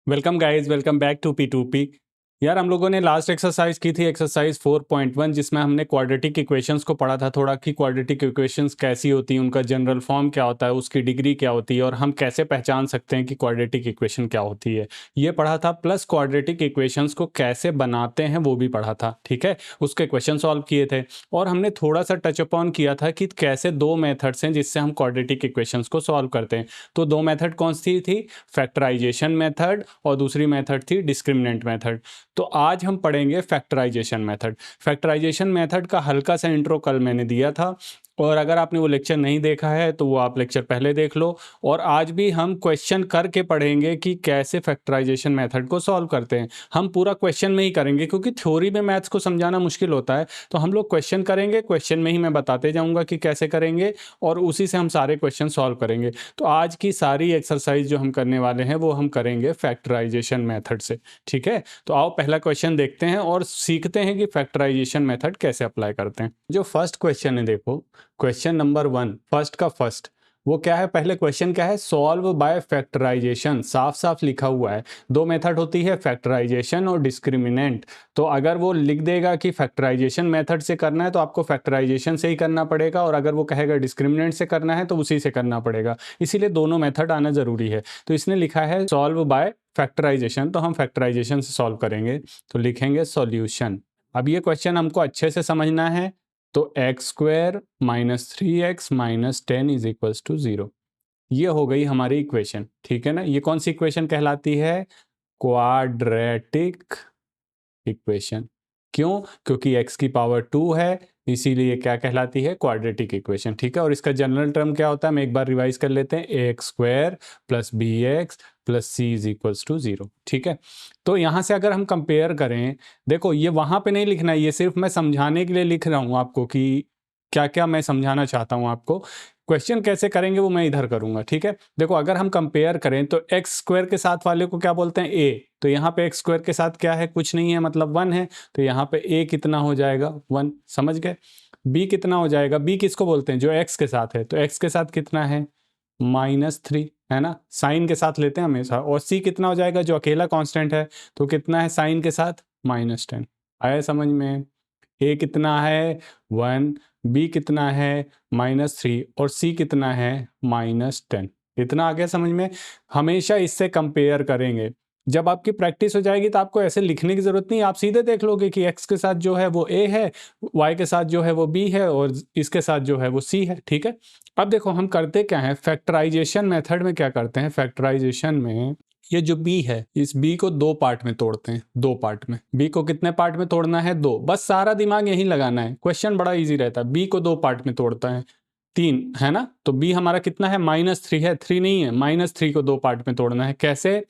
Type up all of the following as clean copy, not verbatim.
Welcome guys, welcome back to P2P। यार हम लोगों ने लास्ट एक्सरसाइज की थी एक्सरसाइज 4.1 जिसमें हमने क्वाड्रेटिक इक्वेशंस को पढ़ा था थोड़ा कि क्वाड्रेटिक इक्वेशंस कैसी होती हैं, उनका जनरल फॉर्म क्या होता है, उसकी डिग्री क्या होती है और हम कैसे पहचान सकते हैं कि क्वाड्रेटिक इक्वेशन क्या होती है। ये पढ़ा था, प्लस क्वाड्रेटिक इक्वेशंस को कैसे बनाते हैं वो भी पढ़ा था। ठीक है, उसके क्वेश्चन सॉल्व किए थे और हमने थोड़ा सा टच अपॉन किया था कि कैसे दो मेथड्स हैं जिससे हम क्वाड्रेटिक इक्वेशंस को सॉल्व करते हैं। तो दो मेथड कौन सी थी? फैक्टराइजेशन मेथड और दूसरी मेथड थी डिस्क्रिमिनेंट मेथड। तो आज हम पढ़ेंगे फैक्टराइजेशन मेथड। फैक्टराइजेशन मेथड का हल्का सा इंट्रो कल मैंने दिया था और अगर आपने वो लेक्चर नहीं देखा है तो वो आप लेक्चर पहले देख लो। और आज भी हम क्वेश्चन करके पढ़ेंगे कि कैसे फैक्टराइजेशन मेथड को सॉल्व करते हैं। हम पूरा क्वेश्चन में ही करेंगे क्योंकि थ्योरी में मैथ्स को समझाना मुश्किल होता है, तो हम लोग क्वेश्चन करेंगे, क्वेश्चन में ही मैं बताते जाऊंगा कि कैसे करेंगे और उसी से हम सारे क्वेश्चन सॉल्व करेंगे। तो आज की सारी एक्सरसाइज जो हम करने वाले हैं वो हम करेंगे फैक्टराइजेशन मेथड से। ठीक है, तो आओ पहला क्वेश्चन देखते हैं और सीखते हैं कि फैक्टराइजेशन मेथड कैसे अप्लाई करते हैं। जो फर्स्ट क्वेश्चन है, देखो क्वेश्चन नंबर 1, फर्स्ट का फर्स्ट, वो क्या है? पहले क्वेश्चन क्या है? Solve by factorisation. साफ साफ लिखा हुआ है, दो मेथड होती है, फैक्टराइजेशन और डिस्क्रिमिनेंट। तो अगर वो लिख देगा कि फैक्टराइजेशन मेथड से करना है तो आपको फैक्टराइजेशन से ही करना पड़ेगा, और अगर वो कहेगा डिस्क्रिमिनेंट से करना है तो उसी से करना पड़ेगा। इसीलिए दोनों मेथड आना जरूरी है। तो इसने लिखा है सॉल्व बाय फैक्टराइजेशन, तो हम फैक्टराइजेशन से सॉल्व करेंगे। तो लिखेंगे सॉल्यूशन। अब ये क्वेश्चन हमको अच्छे से समझना है। तो x square minus 3x minus 10 is equals to 0। ये हो गई हमारी इक्वेशन। ठीक है ना, ये कौन सी इक्वेशन कहलाती है? Quadratic equation. क्यों? क्योंकि x की पावर 2 है, इसीलिए क्या कहलाती है? Quadratic equation. ठीक है, और इसका जनरल टर्म क्या होता है? हम एक बार रिवाइज कर लेते हैं, x square plus b x plus c is equals to 0। ठीक है, तो यहाँ से अगर हम कंपेयर करें, देखो ये वहाँ पे नहीं लिखना है, ये सिर्फ मैं समझाने के लिए लिख रहा हूँ आपको कि क्या क्या मैं समझाना चाहता हूँ आपको। क्वेश्चन कैसे करेंगे वो मैं इधर करूंगा। ठीक है, देखो अगर हम कंपेयर करें तो एक्स स्क्वायर के साथ वाले को क्या बोलते हैं? ए। तो यहाँ पे एक्स स्क्वायर के साथ क्या है? कुछ नहीं है, मतलब 1 है। तो यहाँ पे ए कितना हो जाएगा? 1। समझ गए? बी कितना हो जाएगा? बी किसको बोलते हैं? जो एक्स के साथ है। तो एक्स के साथ कितना है? -3 है ना, साइन के साथ लेते हैं हमेशा। और सी कितना हो जाएगा? जो अकेला कांस्टेंट है, तो कितना है साइन के साथ? -10। आया समझ में? ए कितना है? 1। बी कितना है? -3। और सी कितना है? -10। इतना आ गया समझ में? हमेशा इससे कंपेयर करेंगे। जब आपकी प्रैक्टिस हो जाएगी तो आपको ऐसे लिखने की जरूरत नहीं, आप सीधे देख लोगे कि x के साथ जो है वो a है, y के साथ जो है वो b है और इसके साथ जो है वो c है। ठीक है, अब देखो हम करते क्या है फैक्टराइजेशन मेथड में। क्या करते हैं फैक्टराइजेशन में? ये जो b है, इस b को दो पार्ट में तोड़ते हैं। दो पार्ट में। b को कितने पार्ट में तोड़ना है? दो। बस सारा दिमाग यहीं लगाना है, क्वेश्चन बड़ा इजी रहता है। b को दो पार्ट में तोड़ता है, 3 है ना। तो b हमारा कितना है? -3 है, 3 नहीं है, -3 को दो पार्ट में तोड़ना है। कैसे?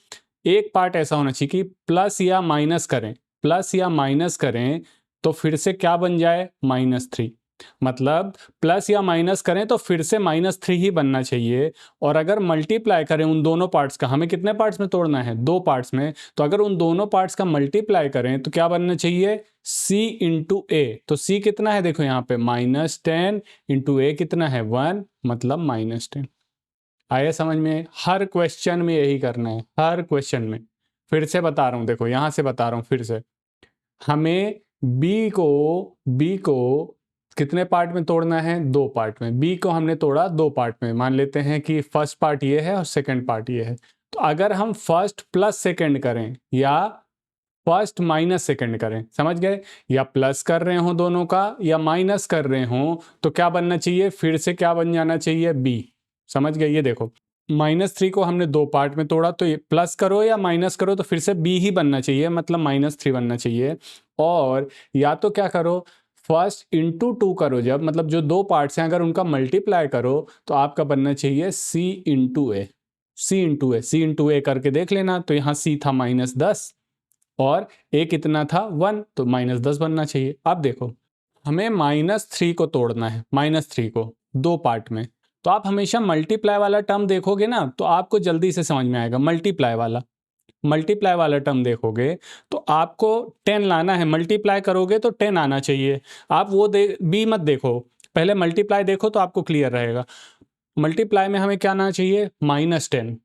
एक पार्ट ऐसा होना चाहिए कि प्लस या माइनस करें, प्लस या माइनस करें तो फिर से क्या बन जाए? -3। मतलब प्लस या माइनस करें तो फिर से -3 ही बनना चाहिए। और अगर मल्टीप्लाई करें उन दोनों पार्ट्स का, हमें कितने पार्ट्स में तोड़ना है? दो पार्ट्स में। तो अगर उन दोनों पार्ट्स का मल्टीप्लाई करें तो क्या बनना चाहिए? c इंटू ए। तो c कितना है? देखो यहाँ पे -10 इंटू ए कितना है? 1, मतलब -10। आया समझ में? हर क्वेश्चन में यही करना है, हर क्वेश्चन में। फिर से बता रहा हूं, देखो यहां से बता रहा हूं फिर से। हमें बी को कितने पार्ट में तोड़ना है? दो पार्ट में। बी को हमने तोड़ा दो पार्ट में। मान लेते हैं कि फर्स्ट पार्ट ये है और सेकंड पार्ट ये है। तो अगर हम फर्स्ट प्लस सेकंड करें या फर्स्ट माइनस सेकंड करें, समझ गए? या प्लस कर रहे हो दोनों का या माइनस कर रहे हो, तो क्या बनना चाहिए? फिर से क्या बन जाना चाहिए? बी। समझ गए? ये देखो -3 को हमने दो पार्ट में तोड़ा, तो ये प्लस करो या माइनस करो तो फिर से बी ही बनना चाहिए, मतलब -3 बनना चाहिए। और या तो क्या करो, फर्स्ट इंटू 2 करो, जब मतलब जो दो पार्ट्स हैं अगर उनका मल्टीप्लाई करो तो आपका बनना चाहिए सी इंटू ए। सी इंटू ए करके देख लेना। तो यहाँ सी था -10 और ए कितना था? 1, तो -10 बनना चाहिए। अब देखो हमें -3 को तोड़ना है, -3 को दो पार्ट में। तो आप हमेशा मल्टीप्लाई वाला टर्म देखोगे ना तो आपको जल्दी से समझ में आएगा। मल्टीप्लाई वाला टर्म देखोगे तो आपको 10 लाना है, मल्टीप्लाई करोगे तो 10 आना चाहिए। आप वो बी मत देखो, पहले मल्टीप्लाई देखो तो आपको क्लियर रहेगा। मल्टीप्लाई में हमें क्या आना चाहिए? -10।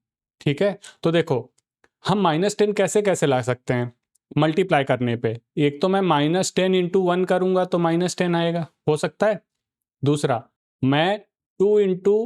ठीक है, तो देखो हम -10 कैसे कैसे ला सकते हैं मल्टीप्लाई करने पे? एक तो मैं -10 इंटू 1 करूँगा तो -10 आएगा, हो सकता है। दूसरा, मैं 2 इंटू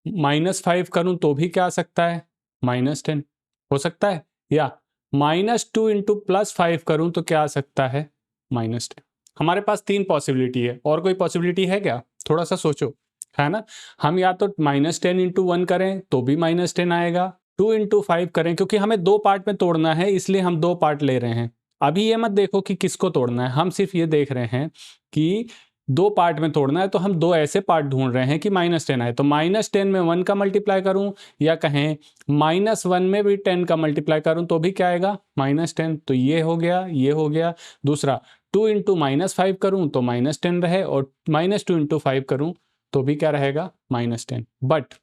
-5 करूँ तो भी क्या आ सकता है? -10 हो सकता है। या -2 इंटू +5 करूँ तो क्या आ सकता है? -10। हमारे पास 3 पॉसिबिलिटी है, और कोई पॉसिबिलिटी है क्या? थोड़ा-सा सोचो, है ना? हम या तो -10 इंटू 1 करें तो भी -10 आएगा, 2 इंटू 5 करें, क्योंकि हमें 2 पार्ट में तोड़ना है इसलिए हम 2 पार्ट ले रहे हैं। अभी ये मत देखो कि किसको तोड़ना है, हम सिर्फ ये देख रहे हैं कि 2 पार्ट में तोड़ना है, तो हम 2 ऐसे पार्ट ढूँढ रहे हैं कि -10 आए। तो -10 में 1 का मल्टीप्लाई करूँ, या कहें -1 में भी 10 का मल्टीप्लाई करूँ तो भी क्या आएगा? -10। तो ये हो गया, ये हो गया। दूसरा, 2 इंटू -5 करूँ तो -10 रहे, और -2 इंटू 5 करूँ तो भी क्या रहेगा? -10। बट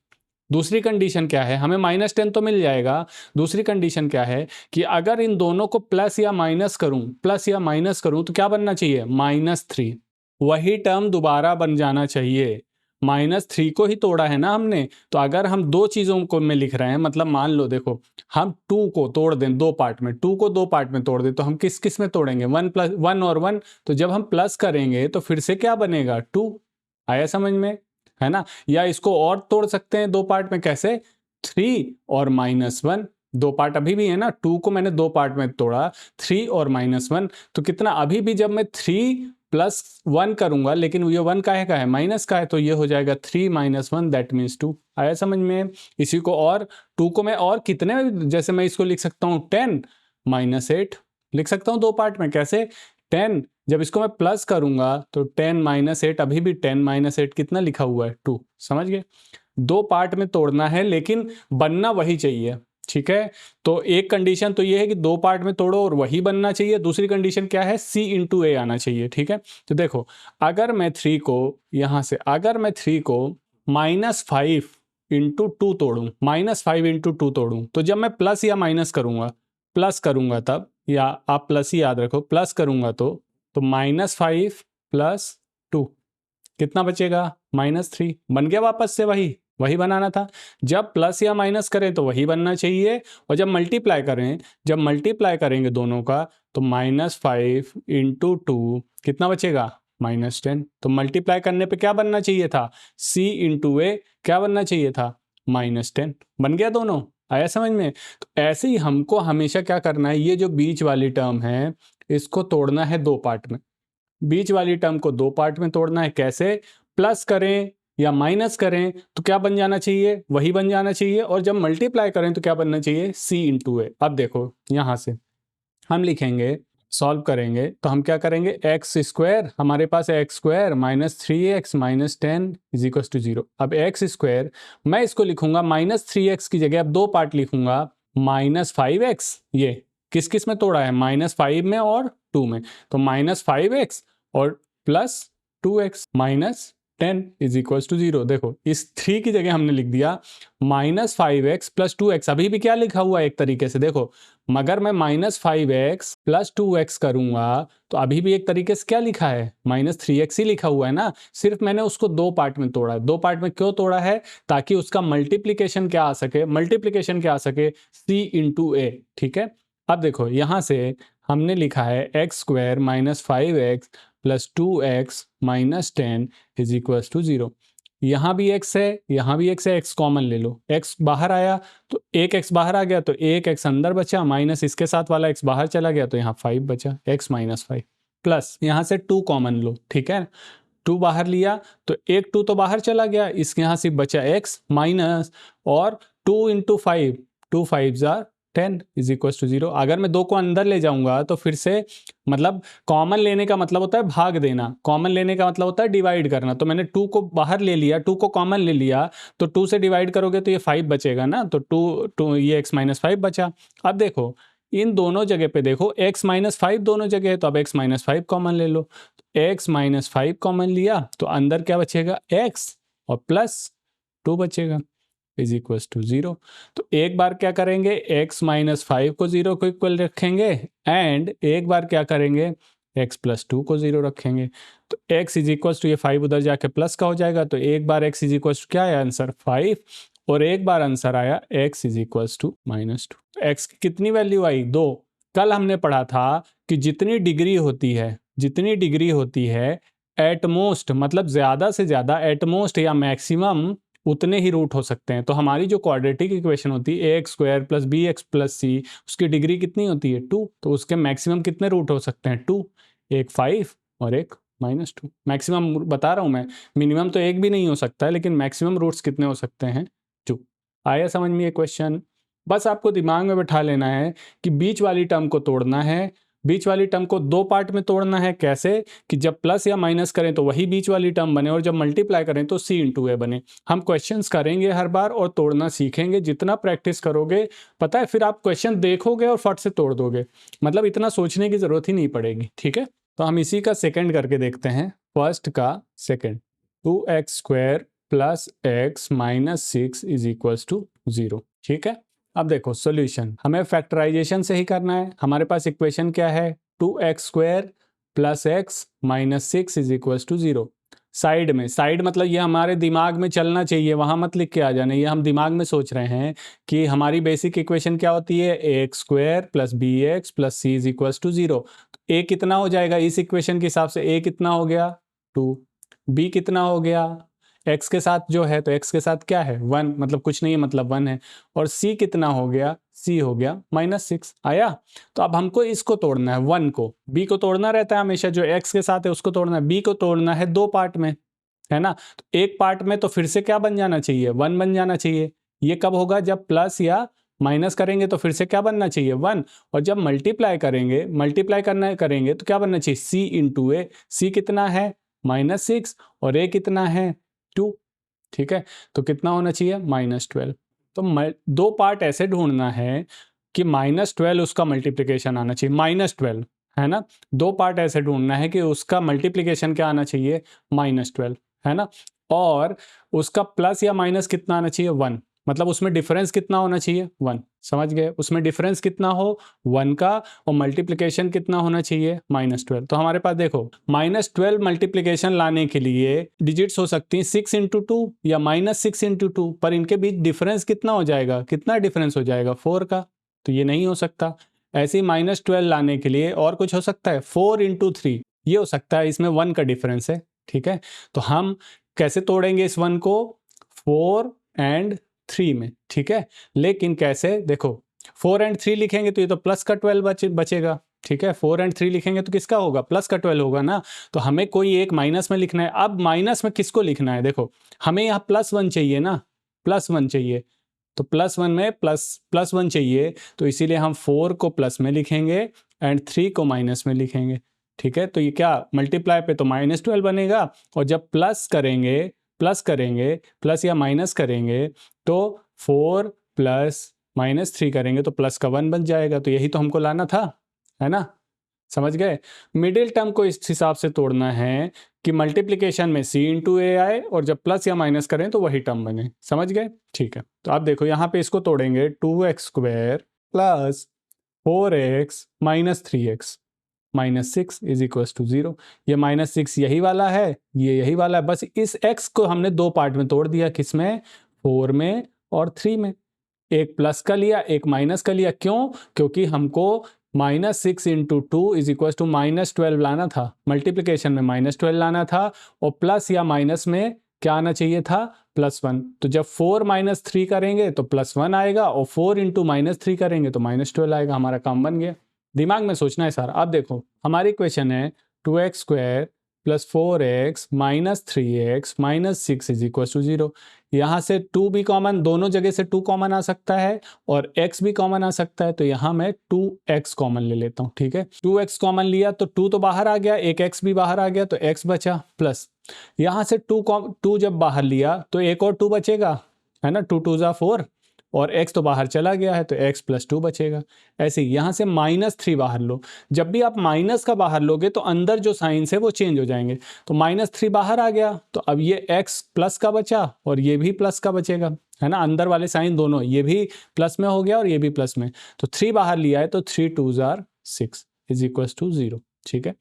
दूसरी कंडीशन क्या है? हमें -10 तो मिल जाएगा। दूसरी कंडीशन क्या है कि अगर इन दोनों को प्लस या माइनस करूँ तो क्या बनना चाहिए? -3। वही टर्म दोबारा बन जाना चाहिए। -3 को ही तोड़ा है ना हमने, तो अगर हम 2 चीज़ों को में लिख रहे हैं, मतलब मान लो देखो, हम 2 को तोड़ दें 2 पार्ट में, 2 को 2 पार्ट में तोड़ दें तो हम किस-किस में तोड़ेंगे? 1 और 1, तो जब हम प्लस करेंगे तो फिर से क्या बनेगा? 2। आया समझ में? है ना? या इसको और तोड़ सकते हैं 2 पार्ट में, कैसे? 3 और -1, 2 पार्ट अभी भी है ना, 2 को मैंने 2 पार्ट में तोड़ा, 3 और -1, तो कितना? अभी भी जब मैं 3 प्लस 1 करूँगा, लेकिन ये 1 काहे का है? माइनस का है, तो ये हो जाएगा 3 - 1 दैट मीन्स 2। आया समझ में? इसी को और 2 को मैं और कितने, जैसे मैं इसको लिख सकता हूँ 10 -8 लिख सकता हूँ 2 पार्ट में, कैसे? 10, जब इसको मैं प्लस करूँगा तो 10 -8, अभी भी 10 -8 कितना लिखा हुआ है? 2। समझ गए? 2 पार्ट में तोड़ना है, लेकिन बनना वही चाहिए, ठीक है? तो एक कंडीशन तो ये है कि 2 पार्ट में तोड़ो और वही बनना चाहिए। दूसरी कंडीशन क्या है? C इंटू A आना चाहिए, ठीक है? तो देखो, अगर मैं 3 को यहाँ से, अगर मैं 3 को -5 इंटू 2 तोड़ूँ, -5 इंटू 2 तोड़ूँ, तो जब मैं प्लस या माइनस करूँगा तब, या आप प्लस ही याद रखो, प्लस करूँगा तो -5 प्लस 2 कितना बचेगा? -3। बन गया वापस से वही बनाना था। जब प्लस या माइनस करें तो वही बनना चाहिए, और जब मल्टीप्लाई करेंगे दोनों का, तो -5 इंटू 2 कितना बचेगा? -10। तो मल्टीप्लाई करने पे क्या बनना चाहिए था? C इंटू A क्या बनना चाहिए था? -10। बन गया दोनों? आया समझ में? तो ऐसे ही हमको हमेशा क्या करना है, ये जो बीच वाली टर्म है इसको तोड़ना है 2 पार्ट में। बीच वाली टर्म को 2 पार्ट में तोड़ना है, कैसे? प्लस करें या माइनस करें तो क्या बन जाना चाहिए? वही बन जाना चाहिए, और जब मल्टीप्लाई करें तो क्या बनना चाहिए? C into A। अब देखो, यहाँ से हम लिखेंगे, सॉल्व करेंगे तो हम क्या करेंगे? एक्स स्क्वायर, हमारे पास है x square -3x -10 is equal to 0। अब एक्स स्क्वायर मैं इसको लिखूंगा -3x की जगह अब 2 पार्ट लिखूंगा, -5x। ये किस किस में तोड़ा है? -5 में और 2 में, तो -5x और +2x -10 इज इक्वल टू 0। देखो, इस 3 की जगह हमने लिख दिया -5x + 2x। अभी भी क्या लिखा हुआ है एक तरीके से? देखो, मगर मैं -5x + 2x करूंगा तो अभी भी एक तरीके से क्या लिखा है? -3x ही लिखा हुआ है ना, सिर्फ मैंने उसको 2 पार्ट में तोड़ा है। 2 पार्ट में क्यों तोड़ा है? ताकि उसका मल्टीप्लिकेशन क्या आ सके? C इंटू A, ठीक है? अब देखो, यहां से हमने लिखा है x square -5x + 2x -10 is equal to 0। यहाँ भी x है, यहाँ भी x है, x कॉमन ले लो, x बाहर आया तो एक x बाहर आ गया तो एक x अंदर बचा, माइनस इसके साथ वाला x बाहर चला गया तो यहाँ 5 बचा, x -5 प्लस यहाँ से 2 कॉमन लो, ठीक है? 2 बाहर लिया तो एक 2 तो बाहर चला गया, इसके यहाँ से बचा x माइनस, और 2 इंटू 5, 2 5 जार 10 इज इक्वल टू 0। अगर मैं 2 को अंदर ले जाऊंगा तो फिर से, मतलब कॉमन लेने का मतलब होता है भाग देना, कॉमन लेने का मतलब होता है डिवाइड करना। तो मैंने 2 को बाहर ले लिया, 2 को कॉमन ले लिया, तो 2 से डिवाइड करोगे तो ये 5 बचेगा ना, तो 2 ये x -5 बचा। अब देखो, इन दोनों जगह पे देखो x -5 दोनों जगह है, तो अब x -5 कॉमन ले लो, x -5 कॉमन लिया तो अंदर क्या बचेगा? x और +2 बचेगा इज इक्वल टू 0। तो एक बार क्या करेंगे? x -5 को 0 को इक्वल रखेंगे, एंड एक बार क्या करेंगे? x + 2 को 0 रखेंगे। तो x इज इक्वल टू, ये 5 उधर जाके प्लस का हो जाएगा, तो एक बार x इज इक्वल टू क्या है आंसर? 5, और एक बार आंसर आया x इज इक्वल्स टू -2। तो x की कितनी वैल्यू आई? 2। कल हमने पढ़ा था कि जितनी डिग्री होती है एटमोस्ट, मतलब ज़्यादा से ज़्यादा, एटमोस्ट या मैक्सिमम उतने ही रूट हो सकते हैं। तो हमारी जो क्वाड्रेटिक इक्वेशन होती है ax² + bx + c, उसकी डिग्री कितनी होती है? 2। तो उसके मैक्सिमम कितने रूट हो सकते हैं? 2। एक 5 और एक -2। मैक्सिमम बता रहा हूँ मैं, मिनिमम तो एक भी नहीं हो सकता है, लेकिन मैक्सिमम रूट्स कितने हो सकते हैं? 2। आया समझ में ये क्वेश्चन? बस आपको दिमाग में बैठा लेना है कि बीच वाली टर्म को तोड़ना है। बीच वाली टर्म को 2 पार्ट में तोड़ना है। कैसे? कि जब प्लस या माइनस करें तो वही बीच वाली टर्म बने, और जब मल्टीप्लाई करें तो c × a बने। हम क्वेश्चंस करेंगे हर बार और तोड़ना सीखेंगे। जितना प्रैक्टिस करोगे, पता है, फिर आप क्वेश्चन देखोगे और फट से तोड़ दोगे। मतलब इतना सोचने की जरूरत ही नहीं पड़ेगी। ठीक है, तो हम इसी का सेकंड करके देखते हैं। फर्स्ट का second, 2x² + x - 6 is equals to 0। ठीक है, अब देखो सॉल्यूशन हमें फैक्टराइजेशन से ही करना है। हमारे पास इक्वेशन क्या है? 2x² + x - 6 is equals to 0। Side में, साइड मतलब ये हमारे दिमाग में चलना चाहिए, वहां मत लिख के आ जाना। ये हम दिमाग में सोच रहे हैं कि हमारी बेसिक इक्वेशन क्या होती है? ax² + bx + c is equals to 0। a कितना हो जाएगा इस इक्वेशन के हिसाब से? a कितना हो गया? 2। b कितना हो गया? x के साथ जो है, तो x के साथ क्या है? 1, मतलब कुछ नहीं है, मतलब 1 है। और c कितना हो गया? c हो गया -6। आया? तो अब हमको इसको तोड़ना है, 1 को। b को तोड़ना रहता है हमेशा, जो x के साथ है उसको तोड़ना है। b को तोड़ना है 2 पार्ट में, है ना? तो एक पार्ट में तो फिर से क्या बन जाना चाहिए? 1 बन जाना चाहिए। ये कब होगा? जब प्लस या माइनस करेंगे तो फिर से क्या बनना चाहिए? 1। और जब मल्टीप्लाई करेंगे, करेंगे तो क्या बनना चाहिए? c × a। c कितना है? -6। और a कितना है? 2। ठीक है, तो कितना होना चाहिए? -12। तो 2 पार्ट ऐसे ढूंढना है कि -12 उसका मल्टीप्लिकेशन आना चाहिए, -12, है ना? 2 पार्ट ऐसे ढूंढना है कि उसका मल्टीप्लिकेशन क्या आना चाहिए? -12, है ना? और उसका प्लस या माइनस कितना आना चाहिए? 1। मतलब उसमें डिफरेंस कितना होना चाहिए? 1। समझ गए? उसमें डिफरेंस कितना हो? 1 का। और मल्टीप्लिकेशन कितना होना चाहिए? -12। तो हमारे पास देखो, -12 मल्टीप्लिकेशन लाने के लिए डिजिट्स हो सकती हैं 6 × 2 या -6 × 2, पर इनके बीच डिफरेंस कितना हो जाएगा? कितना डिफरेंस हो जाएगा? 4 का। तो ये नहीं हो सकता। ऐसे ही -12 लाने के लिए और कुछ हो सकता है? 4 × 3 ये हो सकता है, इसमें 1 का डिफरेंस है। ठीक है, तो हम कैसे तोड़ेंगे इस 1 को? 4 और 3 में। ठीक है, लेकिन कैसे? देखो, 4 और 3 लिखेंगे तो ये तो प्लस का 12 बचेगा। ठीक है, 4 और 3 लिखेंगे तो किसका होगा? प्लस का 12 होगा ना। तो हमें कोई एक माइनस में लिखना है। अब माइनस में किसको लिखना है? देखो, हमें यहाँ +1 चाहिए ना, +1 चाहिए। तो +1 में +1 चाहिए, तो इसीलिए हम 4 को प्लस में लिखेंगे एंड 3 को माइनस में लिखेंगे। ठीक है, तो ये क्या मल्टीप्लाई पे तो -12 बनेगा, और जब प्लस या माइनस करेंगे तो 4 + -3 करेंगे तो प्लस का 1 बन जाएगा। तो यही तो हमको लाना था, है ना? समझ गए? मिडिल टर्म को इस हिसाब से तोड़ना है कि मल्टीप्लिकेशन में c × a आए और जब प्लस या माइनस करें तो वही टर्म बने। समझ गए? ठीक है, तो आप देखो यहाँ पे इसको तोड़ेंगे, 2x² + 4x - 3x - 6 is equals to 0। ये -6 यही वाला है, ये यही वाला है। बस इस x को हमने 2 पार्ट में तोड़ दिया। किसमें? 4 में और 3 में। एक प्लस का लिया, एक माइनस का लिया। क्यों? क्योंकि हमको -6 × 2 इज इक्वल्स टू -12 लाना था। मल्टीप्लिकेशन में -12 लाना था, और प्लस या माइनस में क्या आना चाहिए था? +1। तो जब 4 - 3 करेंगे तो +1 आएगा, और 4 × -3 करेंगे तो -12 आएगा। हमारा काम बन गया। दिमाग में सोचना है सारा। अब देखो, हमारी क्वेश्चन है 2x² + 4x - 3x - 6 is equal to 0। यहाँ से 2 भी कॉमन, दोनों जगह से 2 कॉमन आ सकता है, और x भी कॉमन आ सकता है। तो यहाँ मैं 2x कॉमन ले लेता हूँ। ठीक है, 2x कॉमन लिया तो 2 तो बाहर आ गया, एक x भी बाहर आ गया, तो x बचा, प्लस यहाँ से 2 जब बाहर लिया तो एक और 2 बचेगा, है ना? 2 × 2 = 4, और x तो बाहर चला गया है, तो x + 2 बचेगा। ऐसे ही यहाँ से -3 बाहर लो। जब भी आप माइनस का बाहर लोगे तो अंदर जो साइंस है वो चेंज हो जाएंगे। तो -3 बाहर आ गया, तो अब ये x प्लस का बचा और ये भी प्लस का बचेगा, है ना? अंदर वाले साइन दोनों, ये भी प्लस में हो गया और ये भी प्लस में। तो 3 बाहर लिया है, तो 3 × 2 = 6 इज इक्वल टू 0। ठीक है,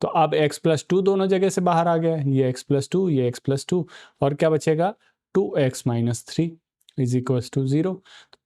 तो अब x + 2 दोनों जगह से बाहर आ गया है। ये x + 2, ये x + 2, और क्या बचेगा? 2x - 3। Is equal to 0।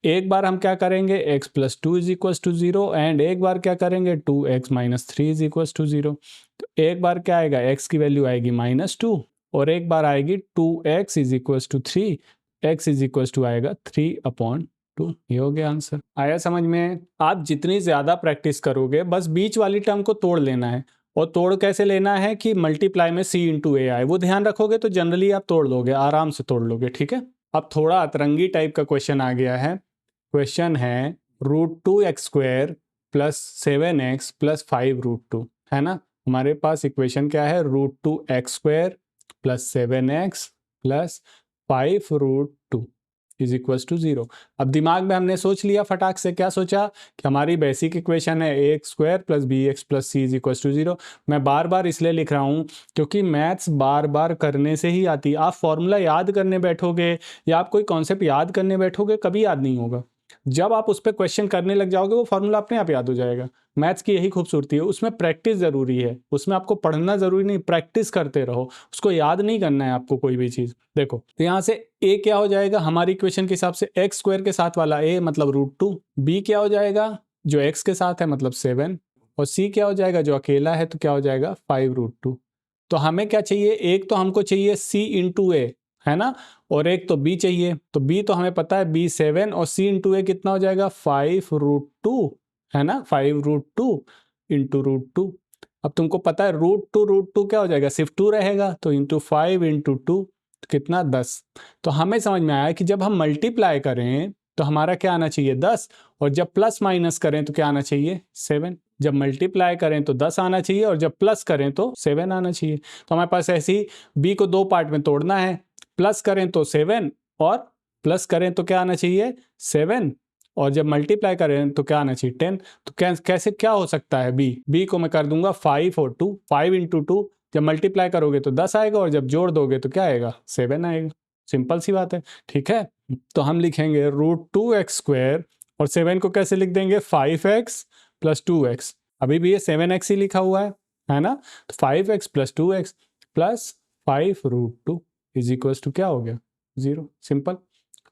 एक बार हम क्या करेंगे, x plus 2 is equal to 0 and एक बार क्या करेंगे 2x minus 3 is equal to 0। तो एक बार क्या आएगा, x की वैल्यू आएगी -2 और एक बार आएगी 2x is equal to 3, x is equal to आएगा 3/2। ये हो गया आंसर। आया समझ में? आप जितनी ज़्यादा प्रैक्टिस करोगे बस बीच वाली टर्म को तोड़ लेना है। और तोड़ कैसे लेना है कि मल्टीप्लाई में c इंटू ए आए, वो ध्यान रखोगे तो जनरली आप तोड़ लोगे, आराम से तोड़ लोगे। ठीक है, अब थोड़ा अतरंगी टाइप का क्वेश्चन आ गया है। क्वेश्चन है √2x² प्लस 7x प्लस 5√2, है ना। हमारे पास इक्वेशन क्या है, √2x² plus 7x plus 5√2 is equal to 0। अब दिमाग में हमने सोच लिया फटाक से, क्या सोचा कि हमारी बेसिक इक्वेशन है ax² plus bx plus c is equal to 0। मैं बार बार इसलिए लिख रहा हूँ क्योंकि मैथ्स बार बार करने से ही आती है। आप फॉर्मूला याद करने बैठोगे या आप कोई कॉन्सेप्ट याद करने बैठोगे, कभी याद नहीं होगा। जब आप उस पर क्वेश्चन करने लग जाओगे वो फॉर्मूला अपने आप याद हो जाएगा। मैथ्स की यही खूबसूरती है, उसमें प्रैक्टिस ज़रूरी है, उसमें आपको पढ़ना ज़रूरी नहीं, प्रैक्टिस करते रहो, उसको याद नहीं करना है आपको कोई भी चीज़। देखो तो यहाँ से a क्या हो जाएगा हमारी इक्वेशन के हिसाब से, x² के साथ वाला a मतलब √2, b क्या हो जाएगा जो x के साथ है मतलब 7, और c क्या हो जाएगा जो अकेला है तो क्या हो जाएगा 5√2। तो हमें क्या चाहिए, एक तो हमको चाहिए c इंटू ए, है ना, और एक तो b चाहिए। तो b तो हमें पता है b 7 और c इंटू ए कितना हो जाएगा 5√2, है ना, 5√2 इंटू √2। अब तुमको पता है √2 क्या हो जाएगा, सिर्फ 2 रहेगा, तो इंटू 5 इंटू 2 कितना 10। तो हमें समझ में आया कि जब हम मल्टीप्लाई करें तो हमारा क्या आना चाहिए 10, और जब प्लस माइनस करें तो क्या आना चाहिए 7। जब मल्टीप्लाई करें तो 10 आना चाहिए और जब प्लस करें तो 7 आना चाहिए। तो हमारे पास ऐसे ही b को 2 पार्ट में तोड़ना है, प्लस करें तो 7 और प्लस करें तो क्या आना चाहिए 7, और जब मल्टीप्लाई करें तो क्या आना चाहिए 10। तो कैसे क्या हो सकता है b को मैं कर दूंगा 5 और 2, 5 इंटू 2, जब मल्टीप्लाई करोगे तो 10 आएगा और जब जोड़ दोगे तो क्या आएगा 7 आएगा। सिंपल सी बात है। ठीक है, तो हम लिखेंगे √2x² और 7 को कैसे लिख देंगे 5x प्लस 2x। अभी भी ये 7x ही लिखा हुआ है ना। तो 5x plus 2x plus 5√2 is equal to क्या हो गया 0। सिंपल।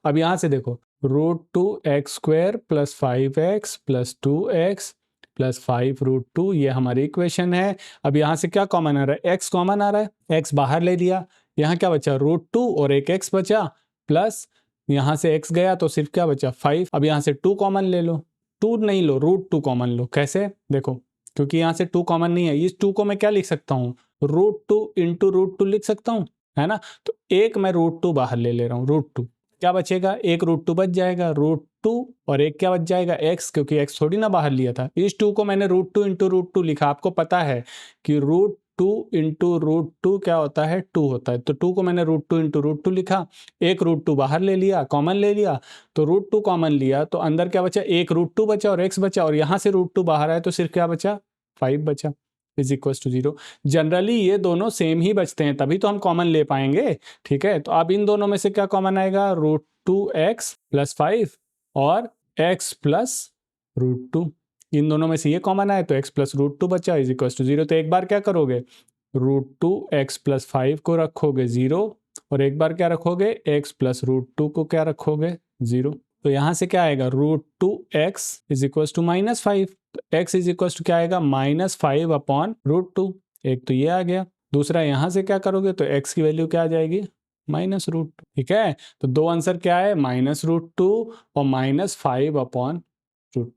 अब यहाँ से देखो √2x² plus 5x plus 2x plus 5√2, ये हमारी इक्वेशन है। अब यहाँ से क्या कॉमन आ रहा है, x कॉमन आ रहा है, x बाहर ले लिया, यहाँ क्या बचा √2 और एक x बचा, प्लस यहाँ से x गया तो सिर्फ क्या बचा 5। अब यहाँ से 2 कॉमन ले लो, 2 नहीं लो √2 कॉमन लो। कैसे, देखो क्योंकि यहाँ से 2 कॉमन नहीं है, इस 2 को मैं क्या लिख सकता हूँ √2 इंटू √2 लिख सकता हूँ, है ना। तो एक मैं √2 बाहर ले रहा हूँ, √2 क्या बचेगा, एक √2 बच जाएगा, √2 और एक क्या बच जाएगा x, क्योंकि x थोड़ी ना बाहर लिया था। इस 2 को मैंने √2 इंटू √2 लिखा। आपको पता है कि √2 इंटू √2 क्या होता है 2 होता है, तो 2 को मैंने √2 इंटू √2 लिखा। एक √2 बाहर ले लिया, कॉमन ले लिया, तो √2 कॉमन लिया तो अंदर क्या बचा, एक √2 बचा और x बचा, और यहाँ से √2 बाहर आया तो सिर्फ क्या बचा 5 बचा इज इक्वल टू 0। जनरली ये दोनों सेम ही बचते हैं तभी तो हम कॉमन ले पाएंगे। ठीक है, तो अब इन दोनों में से क्या कॉमन आएगा √2x प्लस 5 और x प्लस √2, इन दोनों में से ये कॉमन आए तो x प्लस √2 बचा इज इक्वल टू 0। तो एक बार क्या करोगे √2x प्लस 5 को रखोगे 0 और एक बार क्या रखोगे x प्लस √2 को क्या रखोगे 0। तो यहाँ से क्या आएगा √2x इज इक्वल टू -5, तो x इज इक्वल टू क्या आएगा -5/√2। एक तो ये आ गया, दूसरा यहाँ से क्या करोगे तो x की वैल्यू क्या आ जाएगी -√2। ठीक है, तो दो आंसर क्या है -√2 और -5/√2।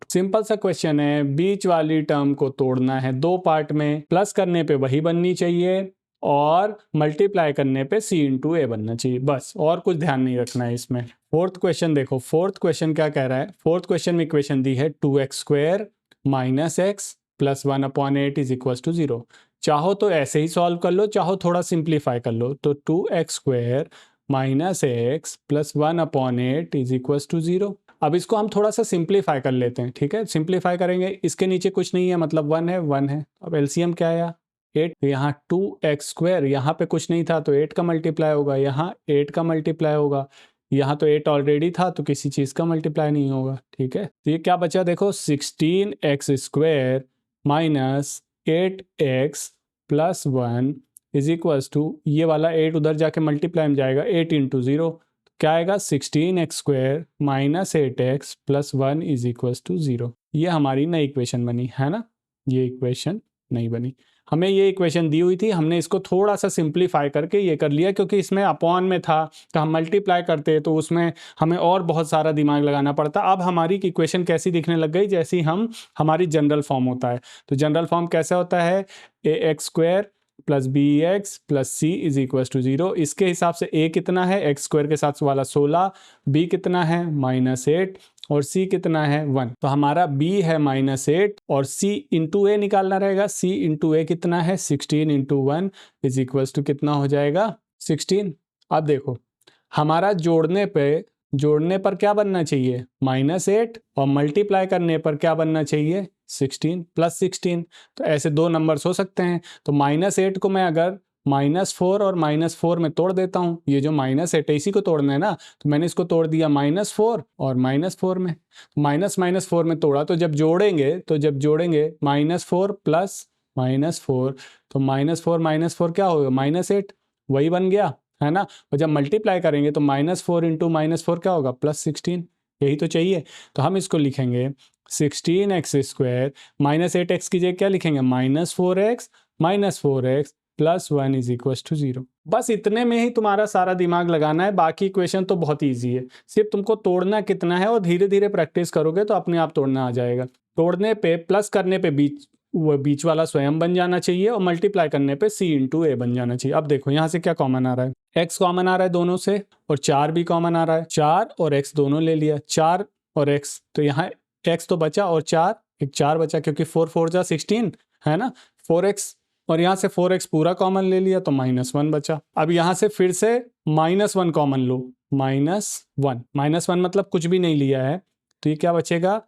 सिंपल सा क्वेश्चन है, बीच वाली टर्म को तोड़ना है दो पार्ट में, प्लस करने पे वही बननी चाहिए और मल्टीप्लाई करने पे c इंटू ए बनना चाहिए, बस और कुछ ध्यान नहीं रखना है इसमें। फोर्थ क्वेश्चन देखो, फोर्थ क्वेश्चन क्या कह रहा है, फोर्थ क्वेश्चन में इक्वेशन दी है 2x² minus x plus 1/8 is equal to 0। चाहो तो ऐसे ही सॉल्व कर लो, चाहो थोड़ा सिंप्लीफाई कर लो। तो 2x² minus x plus 1/8 is equal to 0। अब इसको हम थोड़ा सा सिंप्लीफाई कर लेते हैं। ठीक है, सिंप्लीफाई करेंगे, इसके नीचे कुछ नहीं है मतलब 1 है, 1 है। अब एलसीएम क्या आया 8, यहाँ 2x², यहाँ पे कुछ नहीं था तो 8 का मल्टीप्लाई होगा, यहाँ 8 का मल्टीप्लाई होगा, यहाँ तो 8 ऑलरेडी था तो किसी चीज़ का मल्टीप्लाई नहीं होगा। ठीक है, तो ये क्या बचा देखो 16x² minus 8x plus 1 is equals to, ये वाला 8 उधर जाके मल्टीप्लाई में जाएगा 8 इंटू 0, क्या आएगा 16x² minus 8x plus 1 is equal to 0। ये हमारी नई इक्वेशन बनी है ना, ये इक्वेशन नहीं बनी। हमें ये इक्वेशन दी हुई थी, हमने इसको थोड़ा सा सिंप्लीफाई करके ये कर लिया, क्योंकि इसमें अपॉन में था तो हम मल्टीप्लाई करते तो उसमें हमें और बहुत सारा दिमाग लगाना पड़ता। अब हमारी इक्वेशन कैसी दिखने लग गई, जैसी हमारी जनरल फॉर्म होता है। तो जनरल फॉर्म कैसा होता है, ax² plus bx plus c is equal to 0। इसके हिसाब से a कितना है, x² के साथ वाला 16, b कितना है -8 और c कितना है 1। तो हमारा b है -8 और c इंटू a निकालना रहेगा। c इंटू a कितना है, 16 इंटू 1 इज इक्वल टू कितना हो जाएगा 16। अब देखो हमारा जोड़ने पर क्या बनना चाहिए -8 और मल्टीप्लाई करने पर क्या बनना चाहिए 16 प्लस 16। तो ऐसे दो नंबर्स हो सकते हैं। तो -8 को मैं अगर -4 और -4 में तोड़ देता हूँ, ये जो -8 है इसी को तोड़ना है ना, तो मैंने इसको तोड़ दिया -4 और -4 में। -4 में तोड़ा, तो जब जोड़ेंगे -4 प्लस -4, तो -4 क्या होगा -8, वही बन गया है ना। और जब मल्टीप्लाई करेंगे तो -4 इंटू -4 क्या होगा +16, यही तो चाहिए। तो हम इसको लिखेंगे 16x² -8x की जगह क्या लिखेंगे -4x plus 1 is equal to 0। बस इतने में ही तुम्हारा सारा दिमाग लगाना है, बाकी इक्वेशन तो बहुत ईजी है। सिर्फ तुमको तोड़ना कितना है और धीरे धीरे प्रैक्टिस करोगे तो अपने आप तोड़ना आ जाएगा। तोड़ने पे प्लस करने पे बीच वाला स्वयं बन जाना चाहिए और मल्टीप्लाई करने पे c इंटू a बन जाना चाहिए। अब देखो यहाँ से क्या कॉमन आ रहा है, x कॉमन आ रहा है दोनों से और 4 भी कॉमन आ रहा है। 4 और x दोनों ले लिया, 4 और x, तो यहाँ x तो बचा और 4 बचा, क्योंकि 4 4 जा 16 है ना, 4x और यहाँ से 4x पूरा कॉमन ले लिया तो -1 बचा। अब यहाँ से फिर से -1 कॉमन लो, -1 मतलब कुछ भी नहीं लिया है, तो ये क्या बचेगा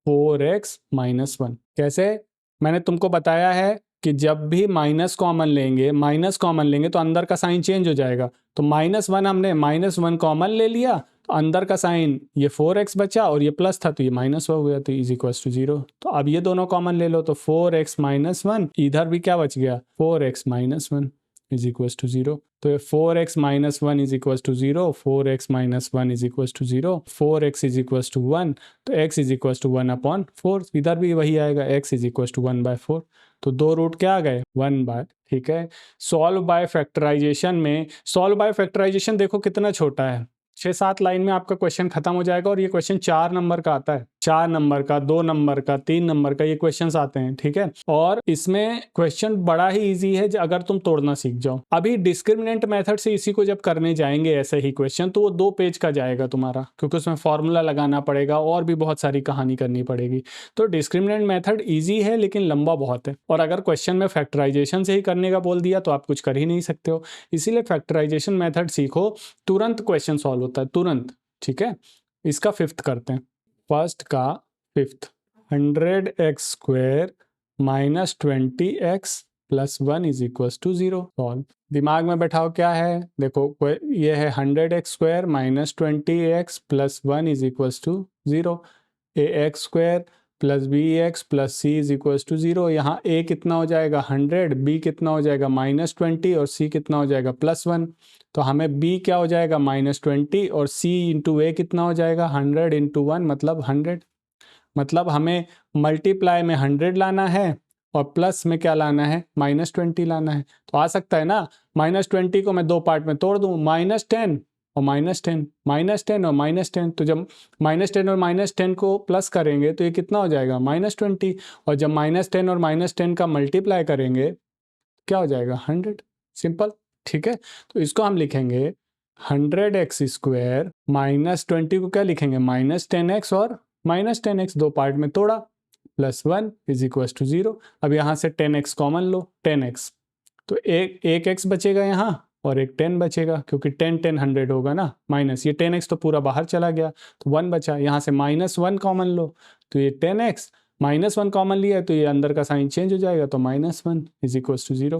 4x -1। कैसे, मैंने तुमको बताया है कि जब भी माइनस कॉमन लेंगे तो अंदर का साइन चेंज हो जाएगा। तो -1 हमने -1 कॉमन ले लिया तो अंदर का साइन ये 4x बचा और ये प्लस था तो ये माइनस हो गया, तो इज इक्वल टू 0। तो अब ये दोनों कॉमन ले लो तो 4x -1, इधर भी क्या बच गया 4x -1 इज इक्वल टू 0। तो 4x -1 is equal to 0, 4x -1 is equal to 0, 4x is equal to 1, तो x इज इक्वल टू 1/4, इधर भी वही आएगा x इज इक्वल टू 1/4। तो दो रूट क्या आ गए 1/, ठीक है। सॉल्व बाय फैक्टराइजेशन देखो कितना छोटा है, 6-7 लाइन में आपका क्वेश्चन खत्म हो जाएगा। और ये क्वेश्चन 4 नंबर का आता है, 4 नंबर का, 2 नंबर का, 3 नंबर का, ये क्वेश्चंस आते हैं, ठीक है। और इसमें क्वेश्चन बड़ा ही इजी है अगर तुम तोड़ना सीख जाओ। अभी डिस्क्रिमिनेंट मेथड से इसी को जब करने जाएंगे ऐसे ही क्वेश्चन, तो वो 2 पेज का जाएगा तुम्हारा, क्योंकि उसमें फॉर्मूला लगाना पड़ेगा और भी बहुत सारी कहानी करनी पड़ेगी। तो डिस्क्रिमिनेंट मेथड ईजी है लेकिन लंबा बहुत है, और अगर क्वेश्चन में फैक्टराइजेशन से ही करने का बोल दिया तो आप कुछ कर ही नहीं सकते हो। इसीलिए फैक्टराइजेशन मेथड सीखो, तुरंत क्वेश्चन सॉल्व होता है, तुरंत, ठीक है। इसका 5th करते हैं, फर्स्ट का 5th 100x² -20x plus 1 is equal to 0। Solve, दिमाग में बैठाओ क्या है, देखो ये है 100x² -20x plus 1 is equal to 0, ax² plus bx plus c is equal to 0। यहाँ a कितना हो जाएगा 100, b कितना हो जाएगा -20 और c कितना हो जाएगा +1। तो हमें b क्या हो जाएगा -20 और c इंटू a कितना हो जाएगा 100 इंटू 1 मतलब 100। मतलब हमें मल्टीप्लाई में 100 लाना है और प्लस में क्या लाना है -20 लाना है। तो आ सकता है ना, -20 को मैं 2 पार्ट में तोड़ दूँ, -10 और -10, -10 और -10। तो जब -10 और -10 को प्लस करेंगे तो ये कितना हो जाएगा -20, और जब -10 और -10 का मल्टीप्लाई करेंगे क्या हो जाएगा 100, सिंपल, ठीक है। तो इसको हम लिखेंगे 100x² -20 को क्या लिखेंगे -10x और -10x, 2 पार्ट में तोड़ा, प्लस 1 इज इक्वल टू 0। अब यहाँ से 10x कॉमन लो, 10x, तो एक x बचेगा यहाँ और एक 10 बचेगा, क्योंकि 10 10 100 होगा ना, माइनस ये 10x तो पूरा बाहर चला गया तो 1 बचा। यहाँ से -1 कॉमन लो तो ये 10x, -1 कॉमन लिया तो ये अंदर का साइन चेंज हो जाएगा तो -1 इज इक्वल टू 0।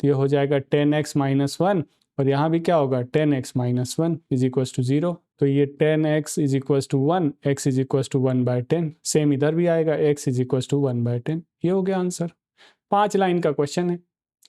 तो ये हो जाएगा 10x -1 और यहाँ भी क्या होगा 10x -1 इज इक्वल टू 0। तो ये 10x is equal to 1, x is equal to 1/10, same इधर भी आएगा x इज इक्वल टू 1/10। ये हो गया आंसर, 5 लाइन का क्वेश्चन है,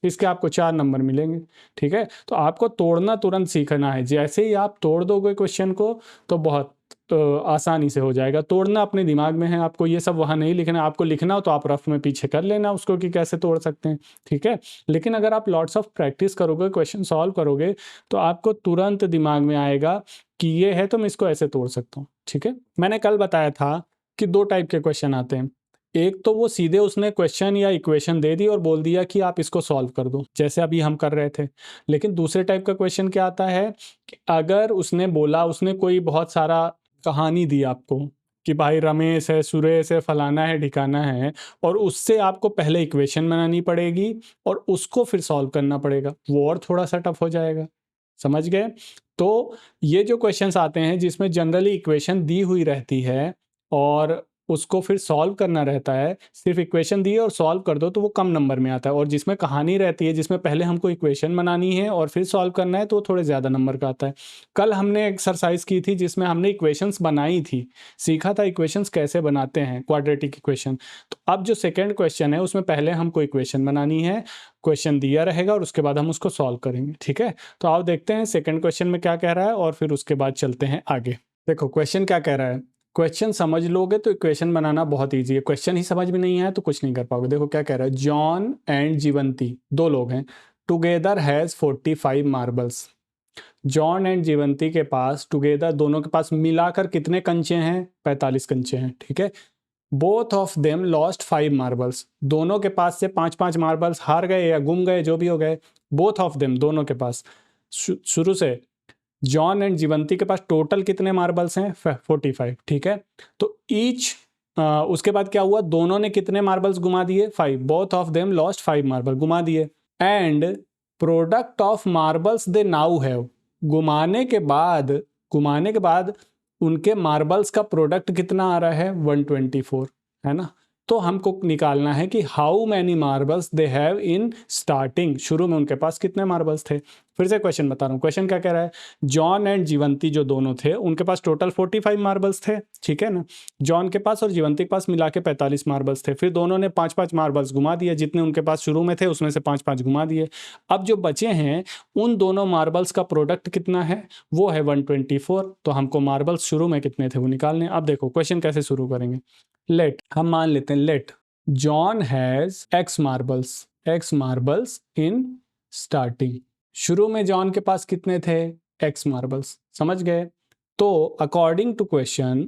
इसके आपको 4 नंबर मिलेंगे, ठीक है। तो आपको तोड़ना तुरंत सीखना है, जैसे ही आप तोड़ दोगे क्वेश्चन को तो बहुत आसानी से हो जाएगा। तोड़ना अपने दिमाग में है, आपको ये सब वहाँ नहीं लिखना है। आपको लिखना हो तो आप रफ में पीछे कर लेना उसको कि कैसे तोड़ सकते हैं, ठीक है। लेकिन अगर आप लॉट्स ऑफ प्रैक्टिस करोगे, क्वेश्चन सॉल्व करोगे, तो आपको तुरंत दिमाग में आएगा कि ये है तो मैं इसको ऐसे तोड़ सकता हूँ, ठीक है। मैंने कल बताया था कि 2 टाइप के क्वेश्चन आते हैं। एक तो वो सीधे उसने क्वेश्चन या इक्वेशन दे दी और बोल दिया कि आप इसको सॉल्व कर दो, जैसे अभी हम कर रहे थे। लेकिन दूसरे टाइप का क्वेश्चन क्या आता है कि अगर उसने बोला, उसने कोई बहुत सारा कहानी दी आपको कि भाई रमेश है, सुरेश है, फलाना है, ढिकाना है, और उससे आपको पहले इक्वेशन बनानी पड़ेगी और उसको फिर सॉल्व करना पड़ेगा। वो और थोड़ा सा टफ हो जाएगा, समझ गए। तो ये जो क्वेश्चंस आते हैं जिसमें जनरली इक्वेशन दी हुई रहती है और उसको फिर सॉल्व करना रहता है, सिर्फ इक्वेशन दी और सॉल्व कर दो तो वो कम नंबर में आता है। और जिसमें कहानी रहती है, जिसमें पहले हमको इक्वेशन बनानी है और फिर सॉल्व करना है, तो वो थोड़े ज़्यादा नंबर का आता है। कल हमने एक्सरसाइज की थी जिसमें हमने इक्वेशंस बनाई थी, सीखा था इक्वेशंस कैसे बनाते हैं, क्वाड्रेटिक इक्वेशन। तो अब जो सेकेंड क्वेश्चन है उसमें पहले हमको इक्वेशन बनानी है, क्वेश्चन दिया रहेगा और उसके बाद हम उसको सॉल्व करेंगे, ठीक है। तो आओ देखते हैं सेकेंड क्वेश्चन में क्या कह रहा है और फिर उसके बाद चलते हैं आगे। देखो क्वेश्चन क्या कह रहा है। क्वेश्चन समझ लोगे तो इक्वेशन बनाना बहुत ईजी है, क्वेश्चन ही समझ में नहीं आया तो कुछ नहीं कर पाओगे। देखो क्या कह रहा है, जॉन एंड जीवंती 2 लोग हैं, together has 45 marbles. John and Jeevanti के पास टुगेदर, दोनों के पास मिलाकर कितने कंचे हैं? 45 कंचे हैं, ठीक है। Both of them lost 5 marbles, दोनों के पास से 5-5 मार्बल्स हार गए या गुम गए, जो भी हो गए। बोथ ऑफ देम, दोनों के पास। शुरू से जॉन एंड जीवंती के पास टोटल कितने मार्बल्स हैं? 45, ठीक है। तो ईच उसके बाद क्या हुआ, दोनों ने कितने मार्बल्स घुमा दिए? 5। Both of them lost 5 marble, घुमा दिए। And product of marbles they now have, घुमाने के बाद उनके मार्बल्स का प्रोडक्ट कितना आ रहा है? 124, है ना। तो हमको निकालना है कि how many marbles they have in starting, शुरू में उनके पास कितने मार्बल्स थे। फिर से क्वेश्चन बता रहा हूँ, क्वेश्चन क्या कह रहा है, जॉन एंड जीवंती जो दोनों थे उनके पास टोटल 45 मार्बल्स थे, ठीक है ना। जॉन के पास और जीवंती के पास मिला के 45 मार्बल्स थे। फिर दोनों ने 5-5 मार्बल्स घुमा दिए, जितने उनके पास शुरू में थे उसमें से 5-5 घुमा दिए। अब जो बचे हैं उन दोनों मार्बल्स का प्रोडक्ट कितना है? वो है 124। तो हमको मार्बल्स शुरू में कितने थे वो निकालने। अब देखो क्वेश्चन कैसे शुरू करेंगे। लेट, हम मान लेते हैं let John has x marbles in starting. शुरू में जॉन के पास कितने थे? x मार्बल्स, समझ गए। तो अकॉर्डिंग टू क्वेश्चन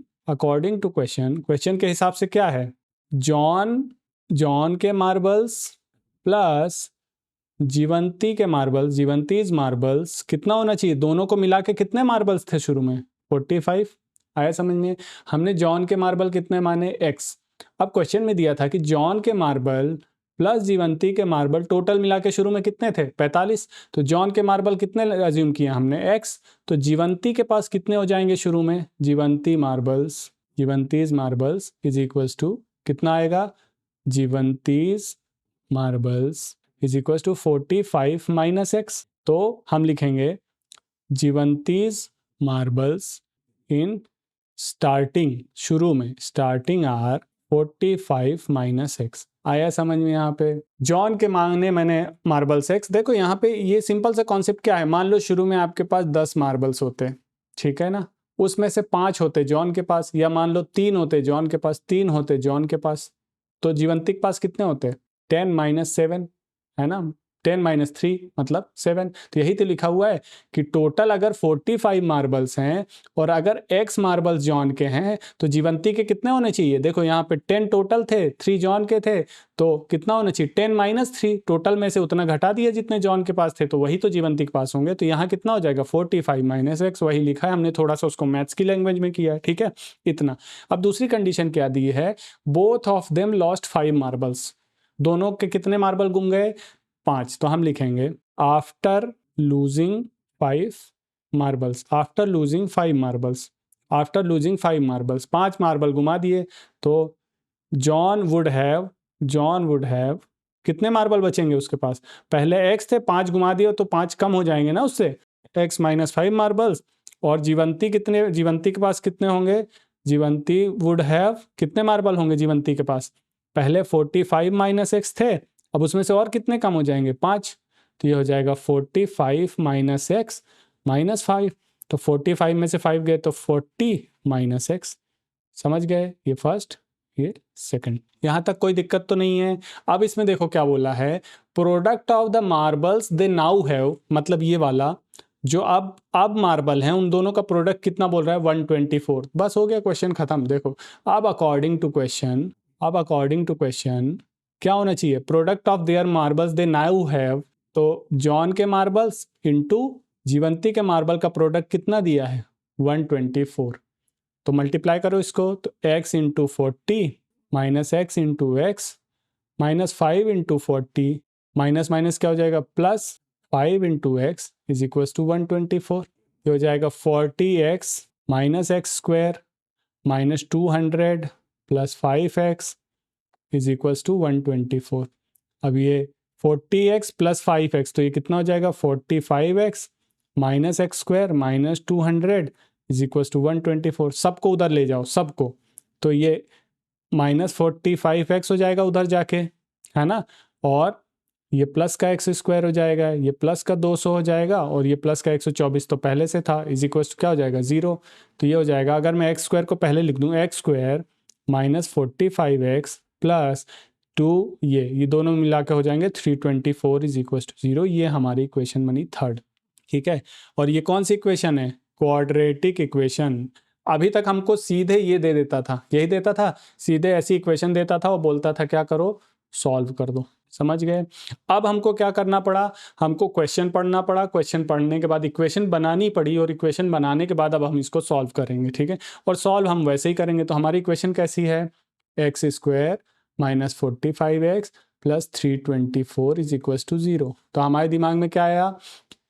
के हिसाब से क्या है, जॉन के मार्बल्स प्लस जीवंतीज मार्बल्स कितना होना चाहिए? दोनों को मिला के कितने मार्बल्स थे शुरू में? 45। आया समझ में। हमने जॉन के मार्बल कितने माने? x। अब क्वेश्चन में दिया था कि जॉन के मार्बल प्लस जीवंती के मार्बल टोटल मिला के शुरू में कितने थे? 45। तो जॉन के मार्बल कितने अज्यूम किए हमने? x। तो जीवंती के पास कितने हो जाएंगे शुरू में? Jeevanti's marbles is equals to कितना आएगा? Jeevanti's marbles is equal to 45 minus x. तो हम लिखेंगे जीवंतीज मार्बल्स इन स्टार्टिंग, शुरू में स्टार्टिंग आर 45 माइनस एक्स। आया समझ में। यहाँ पे जॉन के मांगने मैंने मार्बल्स एक्स। देखो यहाँ पे ये सिंपल सा कॉन्सेप्ट क्या है, मान लो शुरू में आपके पास 10 मार्बल्स होते, ठीक है ना, उसमें से 5 होते जॉन के पास, या मान लो 3 होते जॉन के पास, 3 होते जॉन के पास, तो जीवंती के पास कितने होते? 10 माइनस 7, है ना। 10 माइनस 3 मतलब 7। तो यही तो लिखा हुआ है कि टोटल अगर 45 मार्बल्स हैं और अगर x मार्बल्स जॉन के हैं तो जीवंती के कितने होने चाहिए? देखो यहाँ पे 10 टोटल थे, 3 जॉन के थे, तो कितना होना चाहिए? 10 माइनस 3, टोटल में से उतना घटा दिया जितने जॉन के पास थे, तो वही तो जीवंती के पास होंगे। तो यहाँ कितना हो जाएगा? 45 माइनस एक्स। वही लिखा है हमने, थोड़ा सा उसको मैथ्स की लैंग्वेज में किया है, ठीक है, इतना। अब दूसरी कंडीशन क्या दी है, both of them lost 5 marbles, दोनों के कितने मार्बल गुम गए? 5। तो हम लिखेंगे after losing 5 marbles, after losing 5 marble घुमा दिए, तो जॉन वुड हैव कितने मार्बल बचेंगे उसके पास? पहले x थे, 5 घुमा दिए तो 5 कम हो जाएंगे ना उससे, x माइनस 5 मार्बल्स। और जीवंती के पास कितने होंगे? जीवंती वुड हैव कितने मार्बल होंगे जीवंती के पास? पहले 45 माइनस एक्स थे अब उसमें से और कितने कम हो जाएंगे, 5, तो ये हो जाएगा 45 माइनस एक्स माइनस 5, तो 45 में से 5 गए तो 40 माइनस एक्स। समझ गए, ये फर्स्ट ये सेकंड, यहाँ तक कोई दिक्कत तो नहीं है। अब इसमें देखो क्या बोला है, product of the marbles they now have, मतलब ये वाला जो अब मार्बल हैं उन दोनों का प्रोडक्ट कितना बोल रहा है, 124। बस हो गया, क्वेश्चन खत्म। देखो अब अकॉर्डिंग टू क्वेश्चन क्या होना चाहिए, product of their marbles they now have, तो जॉन के मार्बल्स इंटू जीवंती के मार्बल का प्रोडक्ट कितना दिया है, 124। तो मल्टीप्लाई करो इसको, तो x into 40 minus x into x minus 5 into 40 minus minus क्या हो जाएगा, plus 5 into x is equal to 124। ये हो जाएगा 40x minus x square minus 200 plus 5x is equal to 124। अब ये 40x प्लस 5x, तो ये कितना हो जाएगा, 45x minus x square minus 200 is equal to 124। सबको उधर ले जाओ सबको, तो ये माइनस 45x हो जाएगा उधर जाके, है ना, और ये प्लस का एक्स स्क्वायर हो जाएगा, ये प्लस का 200 हो जाएगा, और ये प्लस का 124 तो पहले से था, इज इक्वल टू क्या हो जाएगा, 0। तो ये हो जाएगा, अगर मैं एक्स स्क्वायर को पहले लिख दूँ, x square minus 45x plus 2, ये दोनों मिला के हो जाएंगे 324 इज इक्वल टू 0। ये हमारी इक्वेशन बनी थर्ड, ठीक है। और ये कौन सी इक्वेशन है, क्वाड्रेटिक इक्वेशन। अभी तक हमको सीधे ये दे देता था, यही देता था, सीधे ऐसी इक्वेशन देता था और बोलता था क्या करो, सॉल्व कर दो। समझ गए। अब हमको क्या करना पड़ा, हमको क्वेश्चन पढ़ना पड़ा, क्वेश्चन पढ़ने के बाद इक्वेशन बनानी पड़ी, और इक्वेशन बनाने के बाद अब हम इसको सॉल्व करेंगे, ठीक है। और सॉल्व हम वैसे ही करेंगे। तो हमारी इक्वेशन कैसी है, x square minus 45x plus 324 is equal to 0। तो हमारे दिमाग में क्या आया,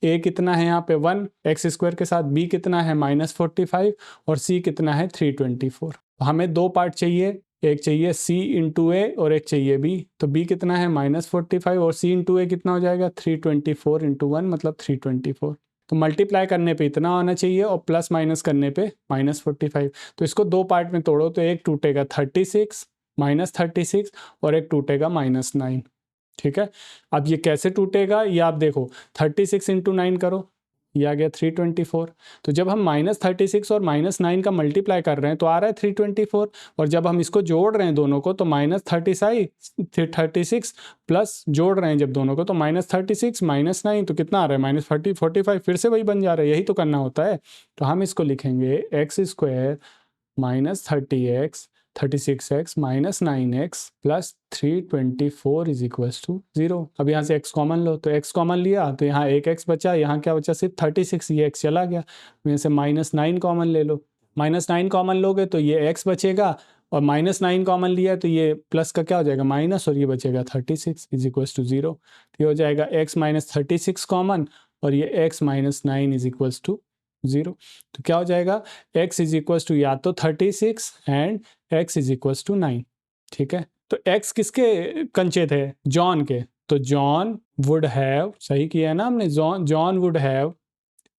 a कितना है यहाँ पे 1 एक्स स्क्वायर के साथ, b कितना है माइनस 45 और c कितना है 324। तो हमें दो पार्ट चाहिए, एक चाहिए c इंटू ए और एक चाहिए b। तो b कितना है माइनस 45 और c इंटू ए कितना हो जाएगा 324 इंटू 1 मतलब 324। तो मल्टीप्लाई करने पे इतना आना चाहिए और प्लस माइनस करने पे माइनस 45। तो इसको दो पार्ट में तोड़ो, तो एक टूटेगा 36 माइनस 36 और एक टूटेगा माइनस 9, ठीक है। अब ये कैसे टूटेगा ये आप देखो, 36 इंटू 9 करो, ये आ गया 324। तो जब हम माइनस 36 और माइनस 9 का मल्टीप्लाई कर रहे हैं तो आ रहा है 324, और जब हम इसको जोड़ रहे हैं दोनों को तो माइनस 36 प्लस जोड़ रहे हैं जब दोनों को तो माइनस 36 माइनस 9 तो कितना आ रहा है माइनस 45, फिर से वही बन जा रहा है, यही तो करना होता है। तो हम इसको लिखेंगे x square minus 36x minus 9x plus 324 is equal to 0। अब यहाँ से x कॉमन लो, तो x कॉमन लिया तो यहाँ एक x बचा, यहाँ क्या बचा सिर्फ 36, ये x चला गया। यहाँ से माइनस 9 कॉमन ले लो, माइनस 9 कॉमन लोगे तो ये x बचेगा, और माइनस 9 कॉमन लिया तो ये प्लस का क्या हो जाएगा माइनस, और ये बचेगा 36 इज इक्वल टू 0। तो ये हो जाएगा x माइनस 36 कॉमन और ये x minus 9 is equal to 0। तो क्या हो जाएगा x इज इक्वल टू या तो 36 and x is equal to 9, ठीक है। तो x किसके कंचे थे, जॉन के, तो जॉन वुड हैव, सही किया है ना हमने, जॉन वुड हैव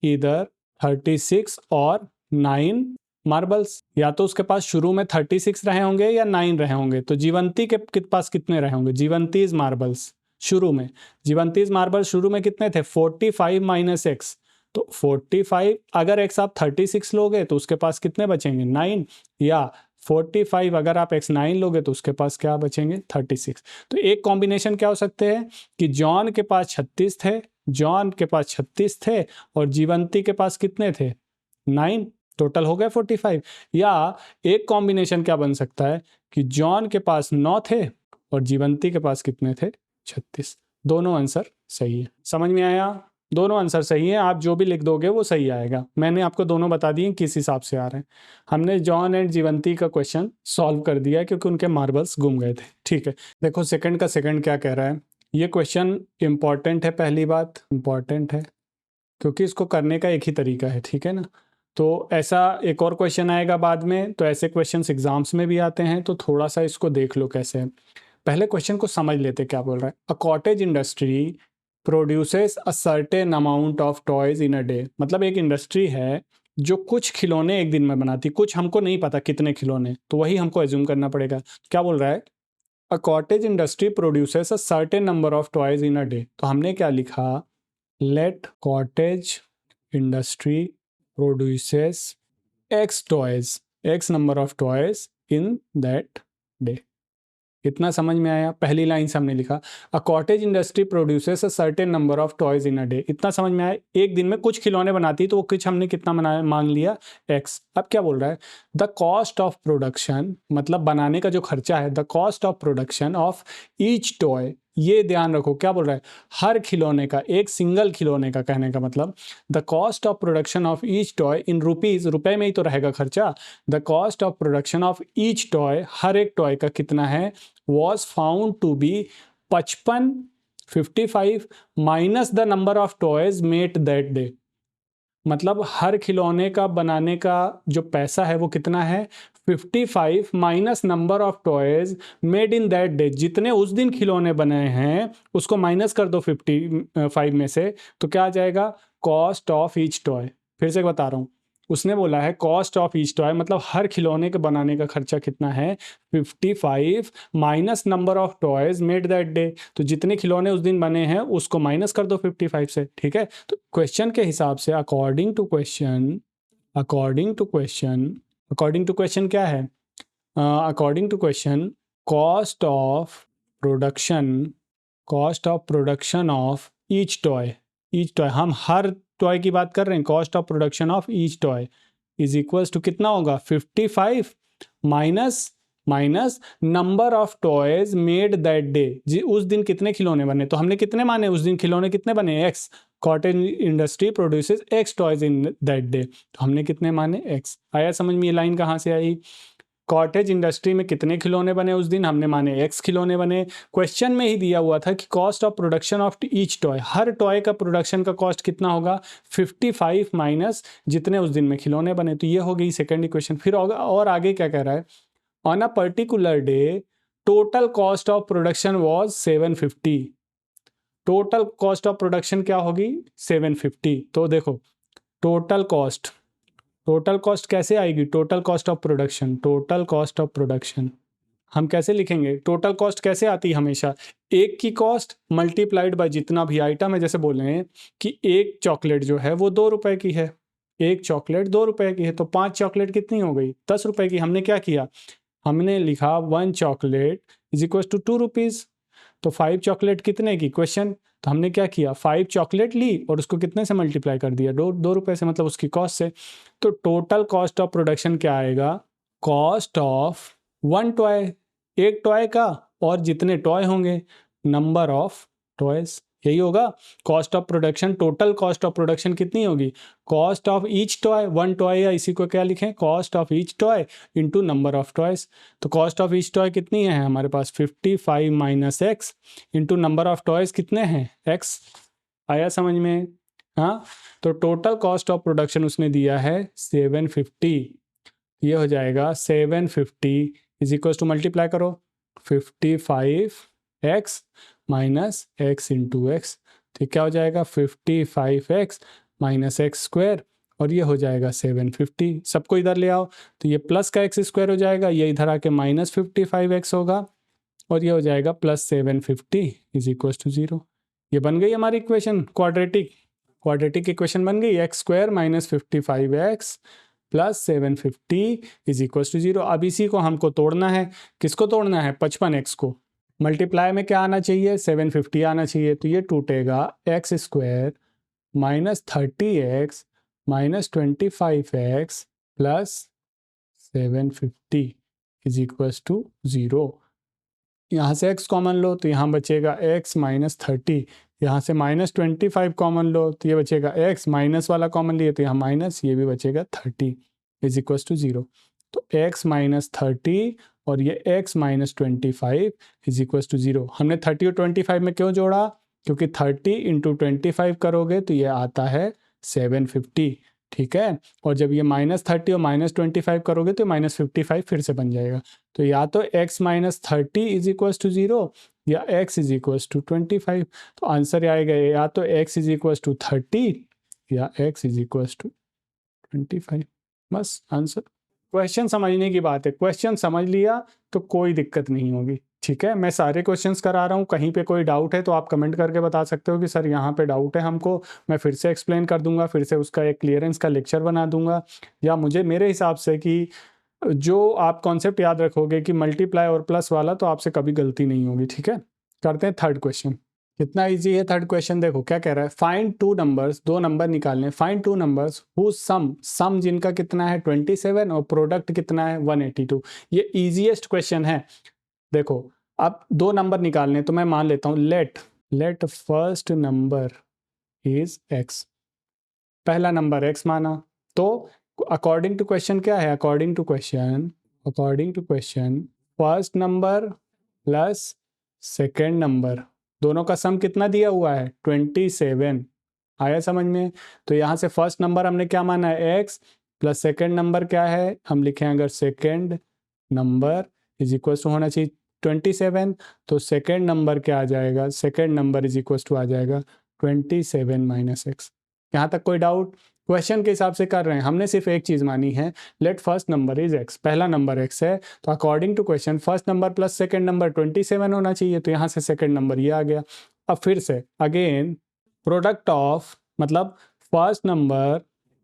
इधर 36 और 9 मार्बल्स, या तो उसके पास शुरू में 36 रहे होंगे या 9 रहे होंगे। तो जीवंती के पास कितने रहे होंगे, जीवंतीज मार्बल्स शुरू में, जीवंतीज मार्बल्स शुरू में कितने थे 45 माइनस एक्स, तो 45 अगर x आप 36 लोगे तो उसके पास कितने बचेंगे 9, या 45 अगर आप x 9 लोगे तो उसके पास क्या बचेंगे 36। तो एक कॉम्बिनेशन क्या हो सकते हैं कि जॉन के पास 36 थे, जॉन के पास 36 थे और जीवंती के पास कितने थे 9, टोटल हो गए 45। या एक कॉम्बिनेशन क्या बन सकता है कि जॉन के पास 9 थे और जीवंती के पास कितने थे 36। दोनों आंसर सही है, समझ में आया, दोनों आंसर सही है, आप जो भी लिख दोगे वो सही आएगा। मैंने आपको दोनों बता दिए किस हिसाब से आ रहे हैं। हमने जॉन एंड जीवंती का क्वेश्चन सॉल्व कर दिया है क्योंकि उनके मार्बल्स गुम गए थे, ठीक है। देखो सेकंड का सेकंड क्या कह रहा है, ये क्वेश्चन इंपॉर्टेंट है, पहली बात इंपॉर्टेंट है क्योंकि इसको करने का एक ही तरीका है, ठीक है ना। तो ऐसा एक और क्वेश्चन आएगा बाद में, तो ऐसे क्वेश्चन एग्जाम्स में भी आते हैं, तो थोड़ा सा इसको देख लो कैसे है। पहले क्वेश्चन को समझ लेते क्या बोल रहा है। A cottage industry produces a certain amount of toys in a day, मतलब एक इंडस्ट्री है जो कुछ खिलौने एक दिन में बनाती, कुछ हमको नहीं पता कितने खिलौने, तो वही हमको एज्यूम करना पड़ेगा। क्या बोल रहा है a cottage industry produces a certain number of toys in a day. तो हमने क्या लिखा, let cottage industry produces x toys, x number of toys in that day. इतना समझ में आया? पहली लाइन से हमने लिखा a cottage industry produces a certain number of toys in a day. इतना समझ में आया? एक दिन में कुछ खिलौने बनाती, तो वो कुछ हमने कितना मान लिया, एक्स। अब क्या बोल रहा है, द कॉस्ट ऑफ प्रोडक्शन, मतलब बनाने का जो खर्चा है, the cost of production of each toy. ये ध्यान रखो, क्या बोल रहा है, हर खिलौने का, एक सिंगल खिलौने का, कहने का मतलब the cost of production of each toy in rupees, रुपए में ही तो रहेगा खर्चा। The cost of production of each toy, हर एक टॉय का कितना है, was found to be 55 minus the number of toys made that day। मतलब हर खिलौने का बनाने का जो पैसा है वो कितना है, 55 minus number of toys made in that day. जितने उस दिन खिलौने बने हैं उसको माइनस कर दो 55 में से, तो क्या आ जाएगा, कॉस्ट ऑफ ईच टॉय। फिर से बता रहा हूँ, उसने बोला है कॉस्ट ऑफ ईच टॉय, मतलब हर खिलौने के बनाने का खर्चा कितना है, 55 minus number of toys made that day. तो जितने खिलौने उस दिन बने हैं उसको माइनस कर दो 55 से, ठीक है। तो क्वेश्चन के हिसाब से according to question, according to question क्या है, according to question cost of production of each toy, हम हर टॉय की बात कर रहे हैं, cost of production of each toy is equals to कितना होगा, 55 minus number of toys made that day. जी उस दिन कितने खिलौने बने, तो हमने कितने माने, उस दिन खिलौने कितने बने, x. Cottage industry produces x toys in that day, तो हमने कितने माने, एक्स। आया समझ में ये लाइन कहाँ से आई, कॉटेज इंडस्ट्री में कितने खिलौने बने उस दिन, हमने माने एक्स खिलौने बने। क्वेश्चन में ही दिया हुआ था कि cost of production of each toy, her toy का प्रोडक्शन का कॉस्ट कितना होगा, 55 माइनस जितने उस दिन में खिलौने बने। तो ये हो गई सेकंड इक्वेशन। फिर और आगे क्या कह रहा है, on a particular day total cost of production was 750। Total cost of production क्या होगी, 750। तो देखो टोटल कॉस्ट कैसे आएगी, टोटल कॉस्ट ऑफ प्रोडक्शन हम कैसे लिखेंगे, टोटल कॉस्ट कैसे आती है हमेशा, एक की कॉस्ट मल्टीप्लाइड बाय जितना भी आइटम है। जैसे बोल रहे हैं कि एक चॉकलेट जो है वो 2 रुपए की है, एक चॉकलेट 2 रुपए की है, तो 5 चॉकलेट कितनी हो गई, 10 रुपए की। हमने क्या किया, हमने लिखा 1 chocolate is equal to 2 rupees. तो 5 चॉकलेट कितने की, क्वेश्चन, तो हमने क्या किया, 5 चॉकलेट ली और उसको कितने से मल्टीप्लाई कर दिया, 2 रुपए से, मतलब उसकी कॉस्ट से। तो टोटल कॉस्ट ऑफ प्रोडक्शन क्या आएगा, कॉस्ट ऑफ 1 टॉय, एक टॉय का, और जितने टॉय होंगे, नंबर ऑफ टॉयज, यही होगा cost of production. Total cost of production कितनी होगी, cost of each toy, 1 toy, या इसी को क्या लिखें, cost of each toy into number of toys. तो कॉस्ट ऑफ ईच टॉय कितनी है हमारे पास, 55 minus x into number of toys कितने हैं, एक्स। आया समझ में, हाँ। तो टोटल कॉस्ट ऑफ प्रोडक्शन उसने दिया है 750। ये हो जाएगा 750 इज इक्वल टू, मल्टीप्लाई करो 55x minus x into x, तो क्या हो जाएगा 55x माइनस एक्स स्क्वायर, और ये हो जाएगा 750। सबको इधर ले आओ, तो ये प्लस का एक्स स्क्वायर हो जाएगा, ये इधर आके माइनस 55x होगा, और ये हो जाएगा प्लस 750 इज इक्वल टू 0। ये बन गई हमारी इक्वेशन, क्वाड्रेटिक इक्वेशन बन गई, x square minus 55x plus 750 is equal to 0। अब इसी को हमको तोड़ना है, किसको तोड़ना है, 55x को। मल्टीप्लाई में क्या आना चाहिए, 750 आना चाहिए, तो ये टूटेगा x square minus 30x minus 25x plus 750 is equal to 0। यहाँ से x कॉमन लो तो यहाँ बचेगा x माइनस 30, यहाँ से माइनस 25 कॉमन लो तो ये बचेगा x, माइनस वाला कॉमन लिए तो यहाँ माइनस, ये भी बचेगा 30 इज इक्वल टू 0। तो x माइनस 30 और ये x minus 25 is equal to 0। हमने 30 और 25 में क्यों जोड़ा, क्योंकि 30 इंटू 25 करोगे तो ये आता है 750, ठीक है। और जब ये माइनस 30 और माइनस 25 करोगे तो माइनस 55 फिर से बन जाएगा। तो या तो x minus 30 is equal to 0 या x इज इक्वल टू 25। तो आंसर आएगा या तो x इज इक्वल टू 30 या x इज इक्वल टू 25। बस आंसर। क्वेश्चन समझने की बात है, क्वेश्चन समझ लिया तो कोई दिक्कत नहीं होगी, ठीक है, मैं सारे क्वेश्चंस करा रहा हूँ, कहीं पे कोई डाउट है तो आप कमेंट करके बता सकते हो कि सर यहाँ पे डाउट है हमको, मैं फिर से एक्सप्लेन कर दूंगा, फिर से उसका एक क्लियरेंस का लेक्चर बना दूंगा, या मुझे मेरे हिसाब से कि जो आप कॉन्सेप्ट याद रखोगे कि मल्टीप्लाई और प्लस वाला, तो आपसे कभी गलती नहीं होगी। ठीक है, करते हैं थर्ड क्वेश्चन। कितना इजी है थर्ड क्वेश्चन, देखो क्या कह रहा है, फाइंड टू नंबर्स, दो नंबर निकालने, find two numbers whose sum जिनका कितना है 27 और प्रोडक्ट कितना है 182। ये इजीएस्ट क्वेश्चन है। देखो अब दो नंबर निकालने, तो मैं मान लेता हूं let first number is x, पहला नंबर x माना, तो अकॉर्डिंग टू क्वेश्चन क्या है, according to question first number plus second number, दोनों का सम कितना दिया हुआ है 27। आया समझ में? तो यहाँ से फर्स्ट नंबर हमने क्या माना है x, प्लस सेकेंड नंबर क्या है, हम लिखें अगर second number is equal to होना चाहिए 27, तो सेकेंड नंबर क्या आ जाएगा, second number is equal to आ जाएगा 27 माइनस एक्स। यहाँ तक कोई डाउट? क्वेश्चन के हिसाब से कर रहे हैं, हमने सिर्फ एक चीज मानी है, let first number is x, पहला नंबर एक्स है, तो according to question first number plus second number 27 होना चाहिए, तो यहाँ से सेकंड नंबर ये आ गया। अब फिर से अगेन प्रोडक्ट ऑफ, मतलब first number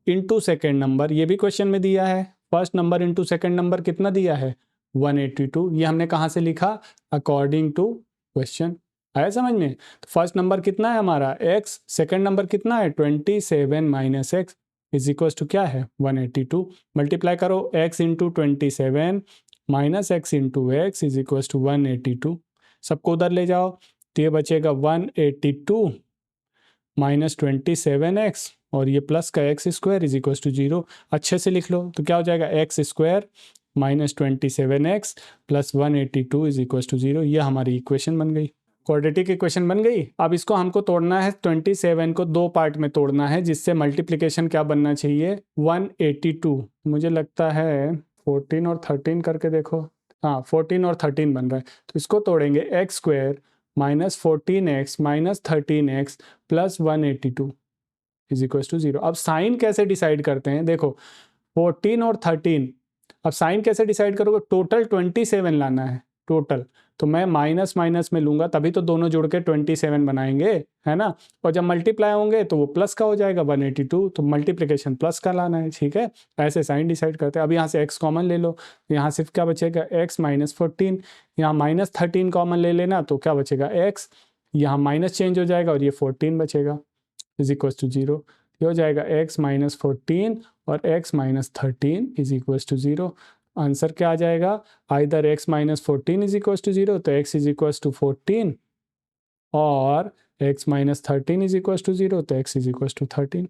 into second number, ये भी क्वेश्चन में दिया है, first number into second number कितना दिया है 182, ये हमने कहाँ से लिखा, अकॉर्डिंग टू क्वेश्चन। आया समझ में? तो फर्स्ट नंबर कितना है हमारा x, सेकंड नंबर कितना है 27 minus x is equal to क्या है 182। मल्टीप्लाई करो x into 27 minus x into x is equal to 182, सबको उधर ले जाओ, तो ये बचेगा 182 माइनस 27x, और ये प्लस का x square is equal to 0। अच्छे से लिख लो, तो क्या हो जाएगा x square minus 27x plus 182 is equal to 0। ये हमारी इक्वेशन बन गई, क्वाड्रेटिक इक्वेशन बन गई। अब इसको हमको तोड़ना है, 27 को दो पार्ट में तोड़ना है, जिससे मल्टीप्लिकेशन क्या बनना चाहिए 182। मुझे लगता है 14 और 13 करके देखो, हाँ 14 और 13 बन रहा है, तो इसको तोड़ेंगे x square minus 14x minus 13x plus 182 is equal to 0। अब साइन कैसे डिसाइड करते हैं, देखो 14 और 13, अब साइन कैसे डिसाइड करोगे, टोटल 27 लाना है टोटल, तो मैं माइनस माइनस में लूंगा, तभी तो दोनों जुड़ के 27 बनाएंगे, है ना, और जब मल्टीप्लाई होंगे तो वो प्लस का हो जाएगा 182, तो मल्टीप्लिकेशन प्लस का लाना है। ठीक है, ऐसे साइन डिसाइड करते हैं। अब यहाँ से x कॉमन ले लो, यहाँ सिर्फ क्या बचेगा x माइनस 14, यहाँ माइनस 13 कॉमन ले लेना, तो क्या बचेगा x, यहाँ माइनस चेंज हो जाएगा और ये 14 बचेगा इज इक्वल टू 0। ये हो जाएगा x माइनस 14 और x minus 13 is equal to 0। Answer क्या आ जाएगा, either x minus 14 is equal to 0, तो x इज इक्वल टू 14, और x minus 13 is equal to 0, तो x is equal to 13।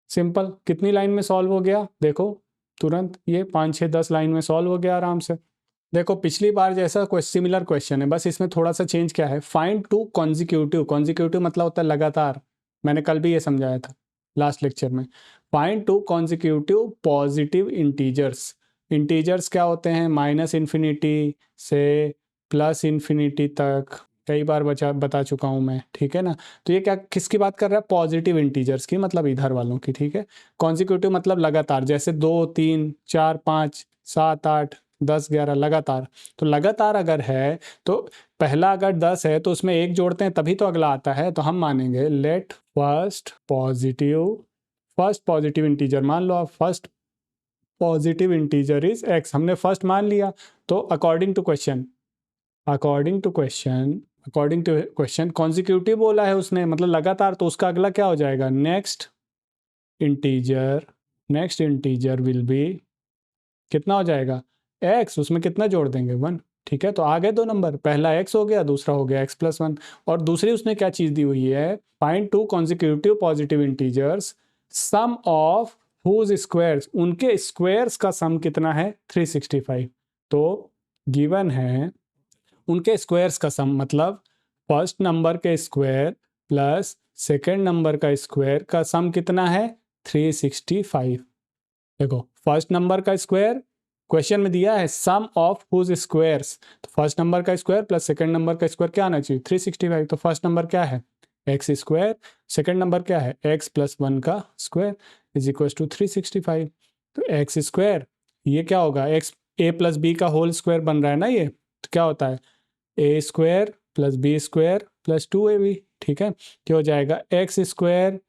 Simple, कितनी लाइन में सॉल्व हो गया, देखो तुरंत ये 5 6 10 लाइन में सॉल्व हो गया आराम से। देखो पिछली बार जैसा सिमिलर क्वेश्चन है, बस इसमें थोड़ा सा चेंज क्या है, फाइंड टू कॉन्जिक्यूटिव, कॉन्जिक्यूटिव मतलब होता है लगातार, मैंने कल भी ये समझाया था लास्ट लेक्चर में। Find two consecutive positive integers, integers क्या होते हैं, माइनस इन्फिनिटी से प्लस इन्फिनिटी तक, कई बार बता चुका हूं मैं, ठीक है ना। तो ये क्या किसकी बात कर रहा है, पॉजिटिव इंटीजर्स की, मतलब इधर वालों की। ठीक है, कॉन्जिक्यूटिव मतलब लगातार, जैसे 2 3 4 5 7 8 10 11 लगातार। तो लगातार अगर है तो पहला अगर 10 है तो उसमें एक जोड़ते हैं तभी तो अगला आता है, तो हम मानेंगे लेट फर्स्ट पॉजिटिव इंटीजर, मान लो आप first positive integer is x, हमने फर्स्ट मान लिया, तो अकॉर्डिंग टू क्वेश्चन कॉन्जिक्यूटिव बोला है उसने, मतलब लगातार, तो उसका अगला क्या हो जाएगा, नेक्स्ट इंटीजर विल बी, कितना हो जाएगा x, उसमें कितना जोड़ देंगे 1। ठीक है, तो आ गए दो नंबर, पहला x हो गया, दूसरा हो गया x प्लस 1। और दूसरी उसने क्या चीज दी हुई है, find two consecutive positive integers sum of whose squares, उनके स्क्वायर्स का सम कितना है 365। तो गिवन है उनके स्क्वायर्स का सम, मतलब फर्स्ट नंबर के स्क्वायर प्लस सेकेंड नंबर का स्क्वायर का सम कितना है 365। देखो फर्स्ट नंबर का स्क्वायर क्वेश्चन में दिया है, सम ऑफ हुज स्क्वायर्स, तो फर्स्ट नंबर का स्क्वायर प्लस सेकंड नंबर का स्क्वायर क्या आना चाहिए 365। तो फर्स्ट नंबर क्या है एक्स स्क्वायर, सेकंड नंबर क्या है एक्स प्लस 1 का स्क्वायर इज इक्वल टू 365। तो एक्स स्क्वायर ये क्या होगा, एक्स ए प्लस बी का होल स्क्वायर बन रहा है ना ये, तो क्या होता है a square plus B square plus 2ab, ठीक है। क्या हो जाएगा, एक्स स्क्वायर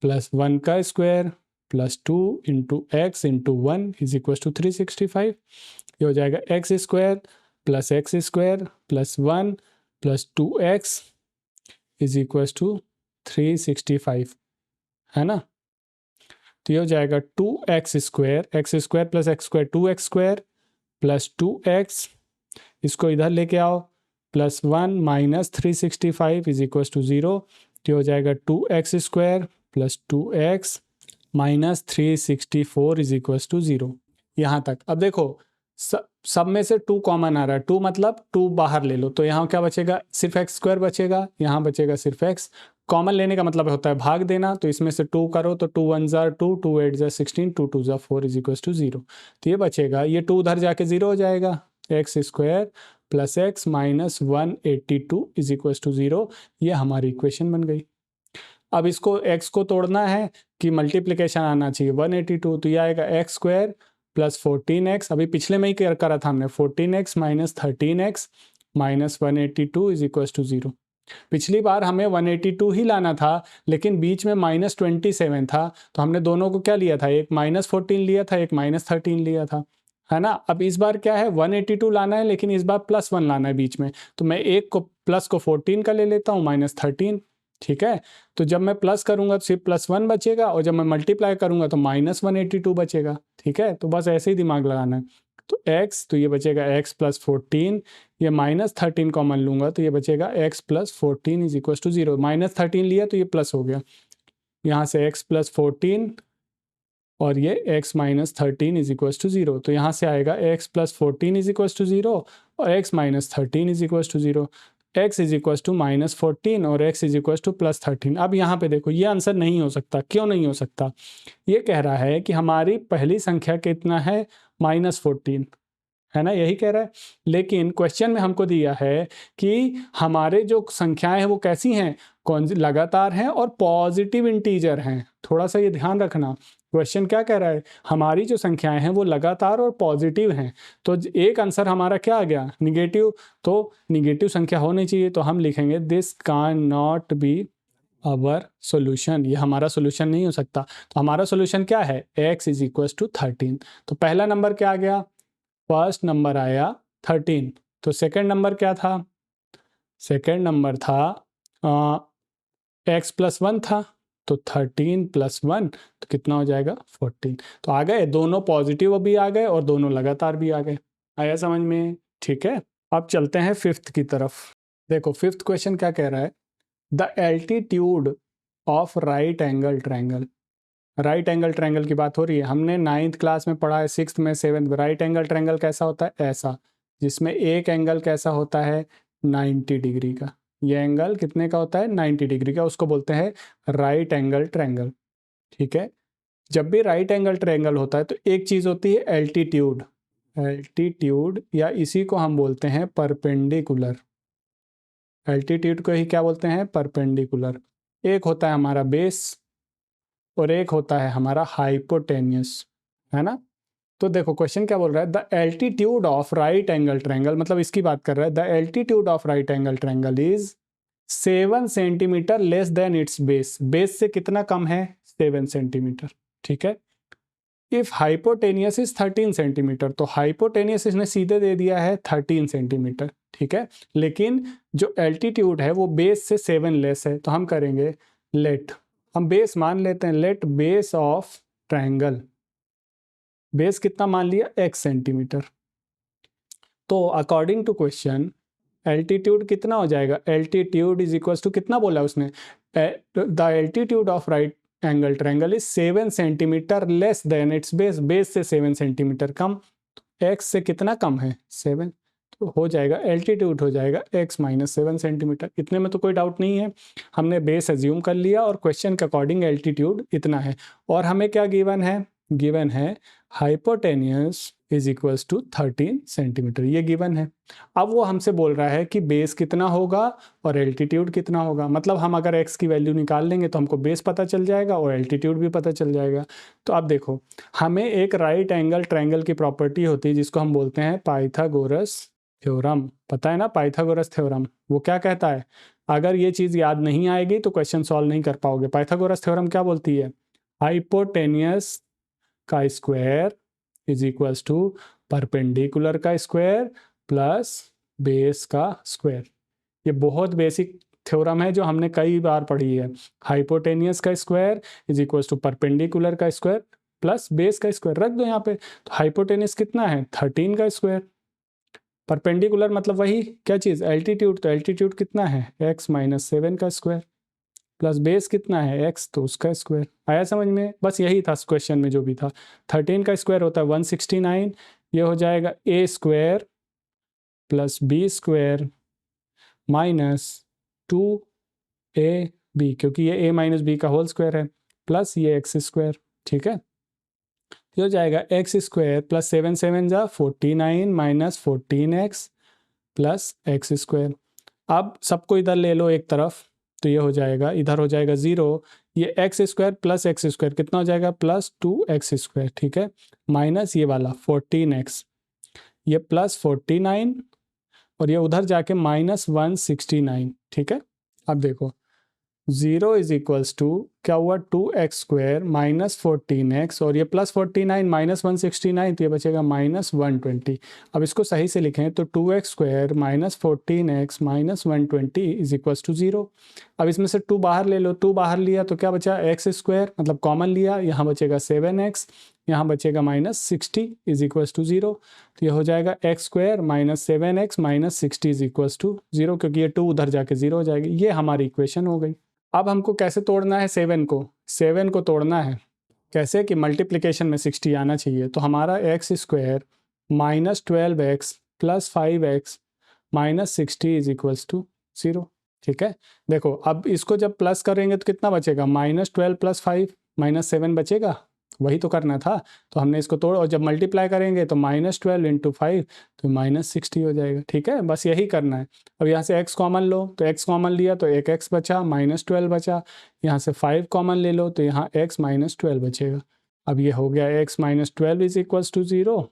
प्लस 1 का square plus 2 into x into 1 is equal to 365। ये हो जाएगा x square plus 1 plus 2x is equal to 365, है ना। तो ये हो जाएगा 2x square plus x square 2x square plus 2x, इसको इधर लेके आओ, plus 1 minus 365 is equal to 0। तो हो जाएगा 2x square plus 2x minus 364 is equal to 0। यहाँ तक। अब देखो सब में से 2 कॉमन आ रहा है, 2 मतलब 2 बाहर ले लो, तो यहाँ क्या बचेगा, सिर्फ x स्क्वायर बचेगा, यहाँ बचेगा सिर्फ x। कॉमन लेने का मतलब होता है भाग देना, तो इसमें से 2 करो तो 2 1 जार 2, 2 8 जार 16, 2 2 जार 4 इज इक्वल टू 0। तो ये बचेगा, ये 2 उधर जाके 0 हो जाएगा, x square plus x minus 182 is equal to 0। ये हमारी इक्वेशन बन गई। अब इसको x को तोड़ना है कि मल्टीप्लिकेशन आना चाहिए 182, तो ये आएगा एक्स स्क्वायर प्लस 14x, अभी पिछले में ही करा था हमने, 14x minus 13x minus 182 is equal to 0। पिछली बार हमें 182 ही लाना था, लेकिन बीच में माइनस 27 था, तो हमने दोनों को क्या लिया था, एक माइनस 14 लिया था, एक माइनस 13 लिया था, है ना। अब इस बार क्या है, 182 लाना है, लेकिन इस बार प्लस 1 लाना है बीच में, तो मैं एक को प्लस को 14 का ले लेता हूँ माइनस 13, ठीक है। तो जब मैं प्लस करूंगा तो सिर्फ प्लस 1 बचेगा, और जब मैं मल्टीप्लाई करूंगा तो माइनस 182 बचेगा, ठीक है। तो बस ऐसे ही दिमाग लगाना है। तो x, तो ये बचेगा x प्लस 14, ये माइनस 13 कॉमन लूंगा तो ये बचेगा x plus 14 is equal to 0। Minus 13 लिया तो ये प्लस हो गया, यहाँ से x प्लस 14 और ये x minus 13 is equal to 0। तो यहाँ से आएगा x plus 14 is equal to 0 और x minus 13 is equal to 0। x is equal to minus 14 और x is equal to plus 13। अब यहाँ पे देखो, ये आंसर नहीं हो सकता। क्यों नहीं हो सकता? ये कह रहा है कि हमारी पहली संख्या कितना है, माइनस 14, है ना, यही कह रहा है। लेकिन क्वेश्चन में हमको दिया है कि हमारे जो संख्याएं हैं वो कैसी हैं, कौन सी लगातार हैं और पॉजिटिव इंटीजर हैं। थोड़ा सा ये ध्यान रखना, क्वेश्चन क्या कह रहा है, हमारी जो संख्याएं हैं वो लगातार और पॉजिटिव हैं। तो एक आंसर हमारा क्या आ गया, निगेटिव। तो निगेटिव संख्या होनी चाहिए, तो हम लिखेंगे this can not be our solution. ये हमारा सोल्यूशन नहीं हो सकता। तो हमारा सोल्यूशन क्या है, x इज इक्वल टू 13। तो पहला नंबर क्या आ गया, फर्स्ट नंबर आया 13। तो सेकंड नंबर क्या था, सेकंड नंबर था x प्लस 1 था, तो 13 प्लस 1 तो कितना हो जाएगा 14। तो आ गए, दोनों पॉजिटिव भी आ गए और दोनों लगातार भी आ गए। आया समझ में? ठीक है। अब चलते हैं फिफ्थ की तरफ। देखो फिफ्थ क्वेश्चन क्या कह रहा है, the altitude of right angle triangle. Right angle triangle की बात हो रही है, हमने 9th क्लास में पढ़ा है, 6th में, 7th में। राइट एंगल ट्रायंगल कैसा होता है, ऐसा, जिसमें एक एंगल कैसा होता है 90 डिग्री का। ये एंगल कितने का होता है, 90 डिग्री का, उसको बोलते हैं राइट एंगल ट्रायंगल, ठीक है। जब भी राइट एंगल ट्रायंगल होता है तो एक चीज होती है एल्टीट्यूड, एल्टीट्यूड, या इसी को हम बोलते हैं परपेंडिकुलर। एल्टीट्यूड को ही क्या बोलते हैं, परपेंडिकुलर। एक होता है हमारा बेस और एक होता है हमारा हाइपोटेनियस, है ना। तो देखो क्वेश्चन क्या बोल रहा है, the altitude of right angle triangle, मतलब इसकी बात कर रहा है, the altitude of right angle triangle is 7 centimetre less than it's base. Base से कितना कम है, 7 सेंटीमीटर, ठीक है। इफ हाइपोटेनियस इज 13 सेंटीमीटर, तो हाइपोटेनियस इसने सीधे दे दिया है 13 सेंटीमीटर, ठीक है। लेकिन जो एल्टीट्यूड है वो बेस से 7 लेस है, तो हम करेंगे लेट, हम बेस मान लेते हैं, let base of triangle, base कितना मान लिया, x सेंटीमीटर। तो अकॉर्डिंग टू क्वेश्चन एल्टीट्यूड कितना हो जाएगा, एल्टीट्यूड इज इक्वल टू कितना बोला उसने, the altitude of right angle triangle is 7 centimetre less than it's base. Base से 7 सेंटीमीटर कम, x से कितना कम है, 7, तो हो जाएगा एल्टीट्यूड हो जाएगा x माइनस 7 सेंटीमीटर। इतने में तो कोई डाउट नहीं है, हमने बेस एज्यूम कर लिया और क्वेश्चन के अकॉर्डिंग एल्टीट्यूड इतना है। और हमें क्या गिवन है, गिवन है hypotenuse is equals to 13 centimetre, ये गिवन है। अब वो हमसे बोल रहा है कि बेस कितना होगा और एल्टीट्यूड कितना होगा। मतलब हम अगर x की वैल्यू निकाल लेंगे तो हमको बेस पता चल जाएगा और एल्टीट्यूड भी पता चल जाएगा। तो अब देखो, हमें एक राइट एंगल ट्रायंगल की प्रॉपर्टी होती है जिसको हम बोलते हैं पाइथागोरस थ्योरम पता है ना, पाइथागोरस थ्योरम, वो क्या कहता है? अगर ये चीज़ याद नहीं आएगी तो क्वेश्चन सॉल्व नहीं कर पाओगे। पाइथागोरस थ्योरम क्या बोलती है? हाइपोटेनियस का square is equals to perpendicular का स्क्वायर प्लस बेस का स्क्वायर। ये बहुत बेसिक थ्योरम है जो हमने कई बार पढ़ी है। हाइपोटेनियस का square is equals to perpendicular का स्क्वायर प्लस बेस का स्क्वायर। रख दो यहाँ पे। तो हाइपोटेनियस कितना है? 13 का स्क्वायर। परपेंडिकुलर मतलब वही क्या चीज़? एल्टीट्यूड। तो एल्टीट्यूड कितना है? x माइनस 7 का स्क्वायर प्लस बेस कितना है? x, तो उसका स्क्वायर। आया समझ में? बस यही था क्वेश्चन में जो भी था। 13 का स्क्वायर होता है 169। ये हो जाएगा a square plus B square minus 2ab, क्योंकि ये a माइनस बी का होल स्क्वायर है, प्लस ये x स्क्वायर। ठीक है, ये हो जाएगा x स्क्वायर प्लस 7 7 जा 49 minus 14x plus x square. अब सबको इधर ले लो एक तरफ, तो ये हो जाएगा, इधर हो जाएगा 0। ये x square plus x square कितना हो जाएगा? Plus 2x square. ठीक है, माइनस ये वाला 14x, ये प्लस 49 और ये उधर जाके माइनस 169। ठीक है, अब देखो 0 इज इक्वल्स टू क्या हुआ? 2x स्क्वायर माइनस 14x और ये प्लस 49 माइनस 169, तो ये बचेगा माइनस 120। अब इसको सही से लिखें तो 2x square minus 14x minus 120 is equals to 0। अब इसमें से 2 बाहर ले लो, 2 बाहर लिया तो क्या बचा? x स्क्वायर, मतलब कॉमन लिया, यहाँ बचेगा 7x, यहाँ बचेगा माइनस 60 इज इक्वल्स टू 0। तो ये हो जाएगा x square minus 7x minus 60 is equals to 0, क्योंकि ये 2 उधर जाके 0 हो जाएगी। ये हमारी इक्वेशन हो गई। अब हमको कैसे तोड़ना है 7 को? 7 को तोड़ना है कैसे कि मल्टीप्लिकेशन में 60 आना चाहिए। तो हमारा x square minus 12x plus 5x minus 60 is equals to 0। ठीक है, देखो अब इसको जब प्लस करेंगे तो कितना बचेगा? माइनस 12 प्लस 5 माइनस 7 बचेगा, वही तो करना था। तो हमने इसको तोड़, और जब मल्टीप्लाई करेंगे तो माइनस 12 इंटू 5 तो माइनस 60 हो जाएगा। ठीक है, बस यही करना है। अब यहाँ से x कॉमन लो, तो x कॉमन लिया तो एक x बचा, माइनस 12 बचा। यहाँ से 5 कॉमन ले लो तो यहाँ x माइनस 12 बचेगा। अब ये हो गया x minus 12 is equals to 0,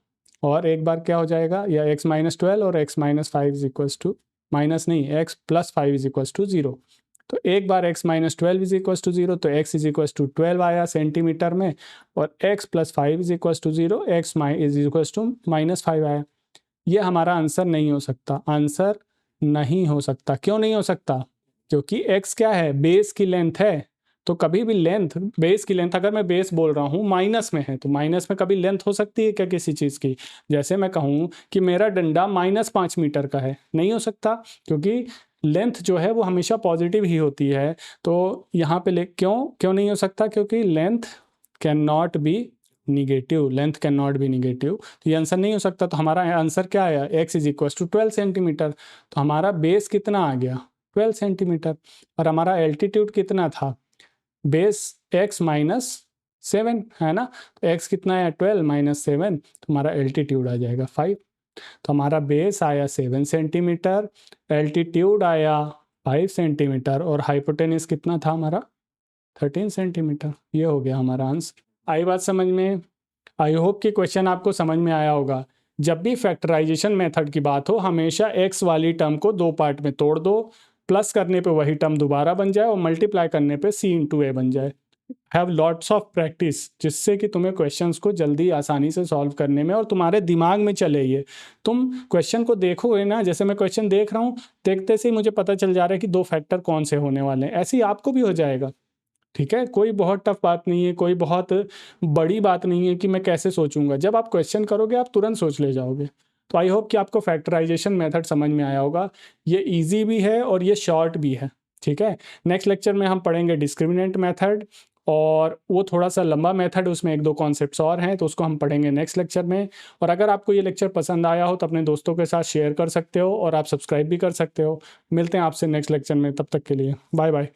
और एक बार क्या हो जाएगा? या x माइनस 12 और x minus 5 is equals to, minus नहीं, x plus 5 is equals to 0। तो एक बार x minus 12 is equals to 0, तो x इज इक्वल्स टू 12 आया सेंटीमीटर में, और x plus 5 is equals to 0, x is equals to minus 5 आया। ये हमारा आंसर नहीं हो सकता। आंसर नहीं हो सकता। क्यों नहीं हो सकता? क्योंकि x क्या है? बेस की लेंथ है। तो कभी भी लेंथ, बेस की लेंथ, अगर मैं बेस बोल रहा हूँ माइनस में है, तो माइनस में कभी लेंथ हो सकती है क्या किसी चीज़ की? जैसे मैं कहूँ कि मेरा डंडा माइनस 5 मीटर का है, नहीं हो सकता, क्योंकि लेंथ जो है वो हमेशा पॉजिटिव ही होती है। तो यहाँ पे क्यों नहीं हो सकता? क्योंकि length can not be negative, length can not be negative, तो ये आंसर नहीं हो सकता। तो हमारा आंसर क्या आया? x is equal to 12 centimetre. तो हमारा बेस कितना आ गया? 12 सेंटीमीटर। और हमारा एल्टीट्यूड कितना था? बेस x माइनस 7 है ना, तो x कितना है? 12 माइनस 7, तो हमारा एल्टीट्यूड आ जाएगा 5। तो हमारा बेस आया 7 सेंटीमीटर, एल्टीट्यूड आया 5 सेंटीमीटर, और हाइपोटेनिस कितना था हमारा? 13 सेंटीमीटर। ये हो गया हमारा आंसर। आई बात समझ में? आई होप कि क्वेश्चन आपको समझ में आया होगा। जब भी फैक्टराइजेशन मेथड की बात हो, हमेशा x वाली टर्म को 2 पार्ट में तोड़ दो, प्लस करने पे वही टर्म दोबारा बन जाए और मल्टीप्लाई करने पे c इंटू ए बन जाए। हैव लॉट्स ऑफ प्रैक्टिस, जिससे कि तुम्हें क्वेश्चंस को जल्दी आसानी से सॉल्व करने में और तुम्हारे दिमाग में चले। ये तुम क्वेश्चन को देखोगे ना, जैसे मैं क्वेश्चन देख रहा हूँ, देखते से ही मुझे पता चल जा रहा है कि 2 फैक्टर कौन से होने वाले हैं। ऐसे ही आपको भी हो जाएगा। ठीक है, कोई बहुत टफ बात नहीं है, कोई बहुत बड़ी बात नहीं है कि मैं कैसे सोचूंगा। जब आप क्वेश्चन करोगे आप तुरंत सोच ले जाओगे। तो आई होप कि आपको फैक्टराइजेशन मेथड समझ में आया होगा। ये इजी भी है और ये शॉर्ट भी है। ठीक है, नेक्स्ट लेक्चर में हम पढ़ेंगे डिस्क्रिमिनेंट मेथड, और वो थोड़ा सा लंबा मेथड, उसमें 1-2 कॉन्सेप्ट्स और हैं, तो उसको हम पढ़ेंगे नेक्स्ट लेक्चर में। और अगर आपको ये लेक्चर पसंद आया हो तो अपने दोस्तों के साथ शेयर कर सकते हो, और आप सब्सक्राइब भी कर सकते हो। मिलते हैं आपसे नेक्स्ट लेक्चर में, तब तक के लिए बाय बाय।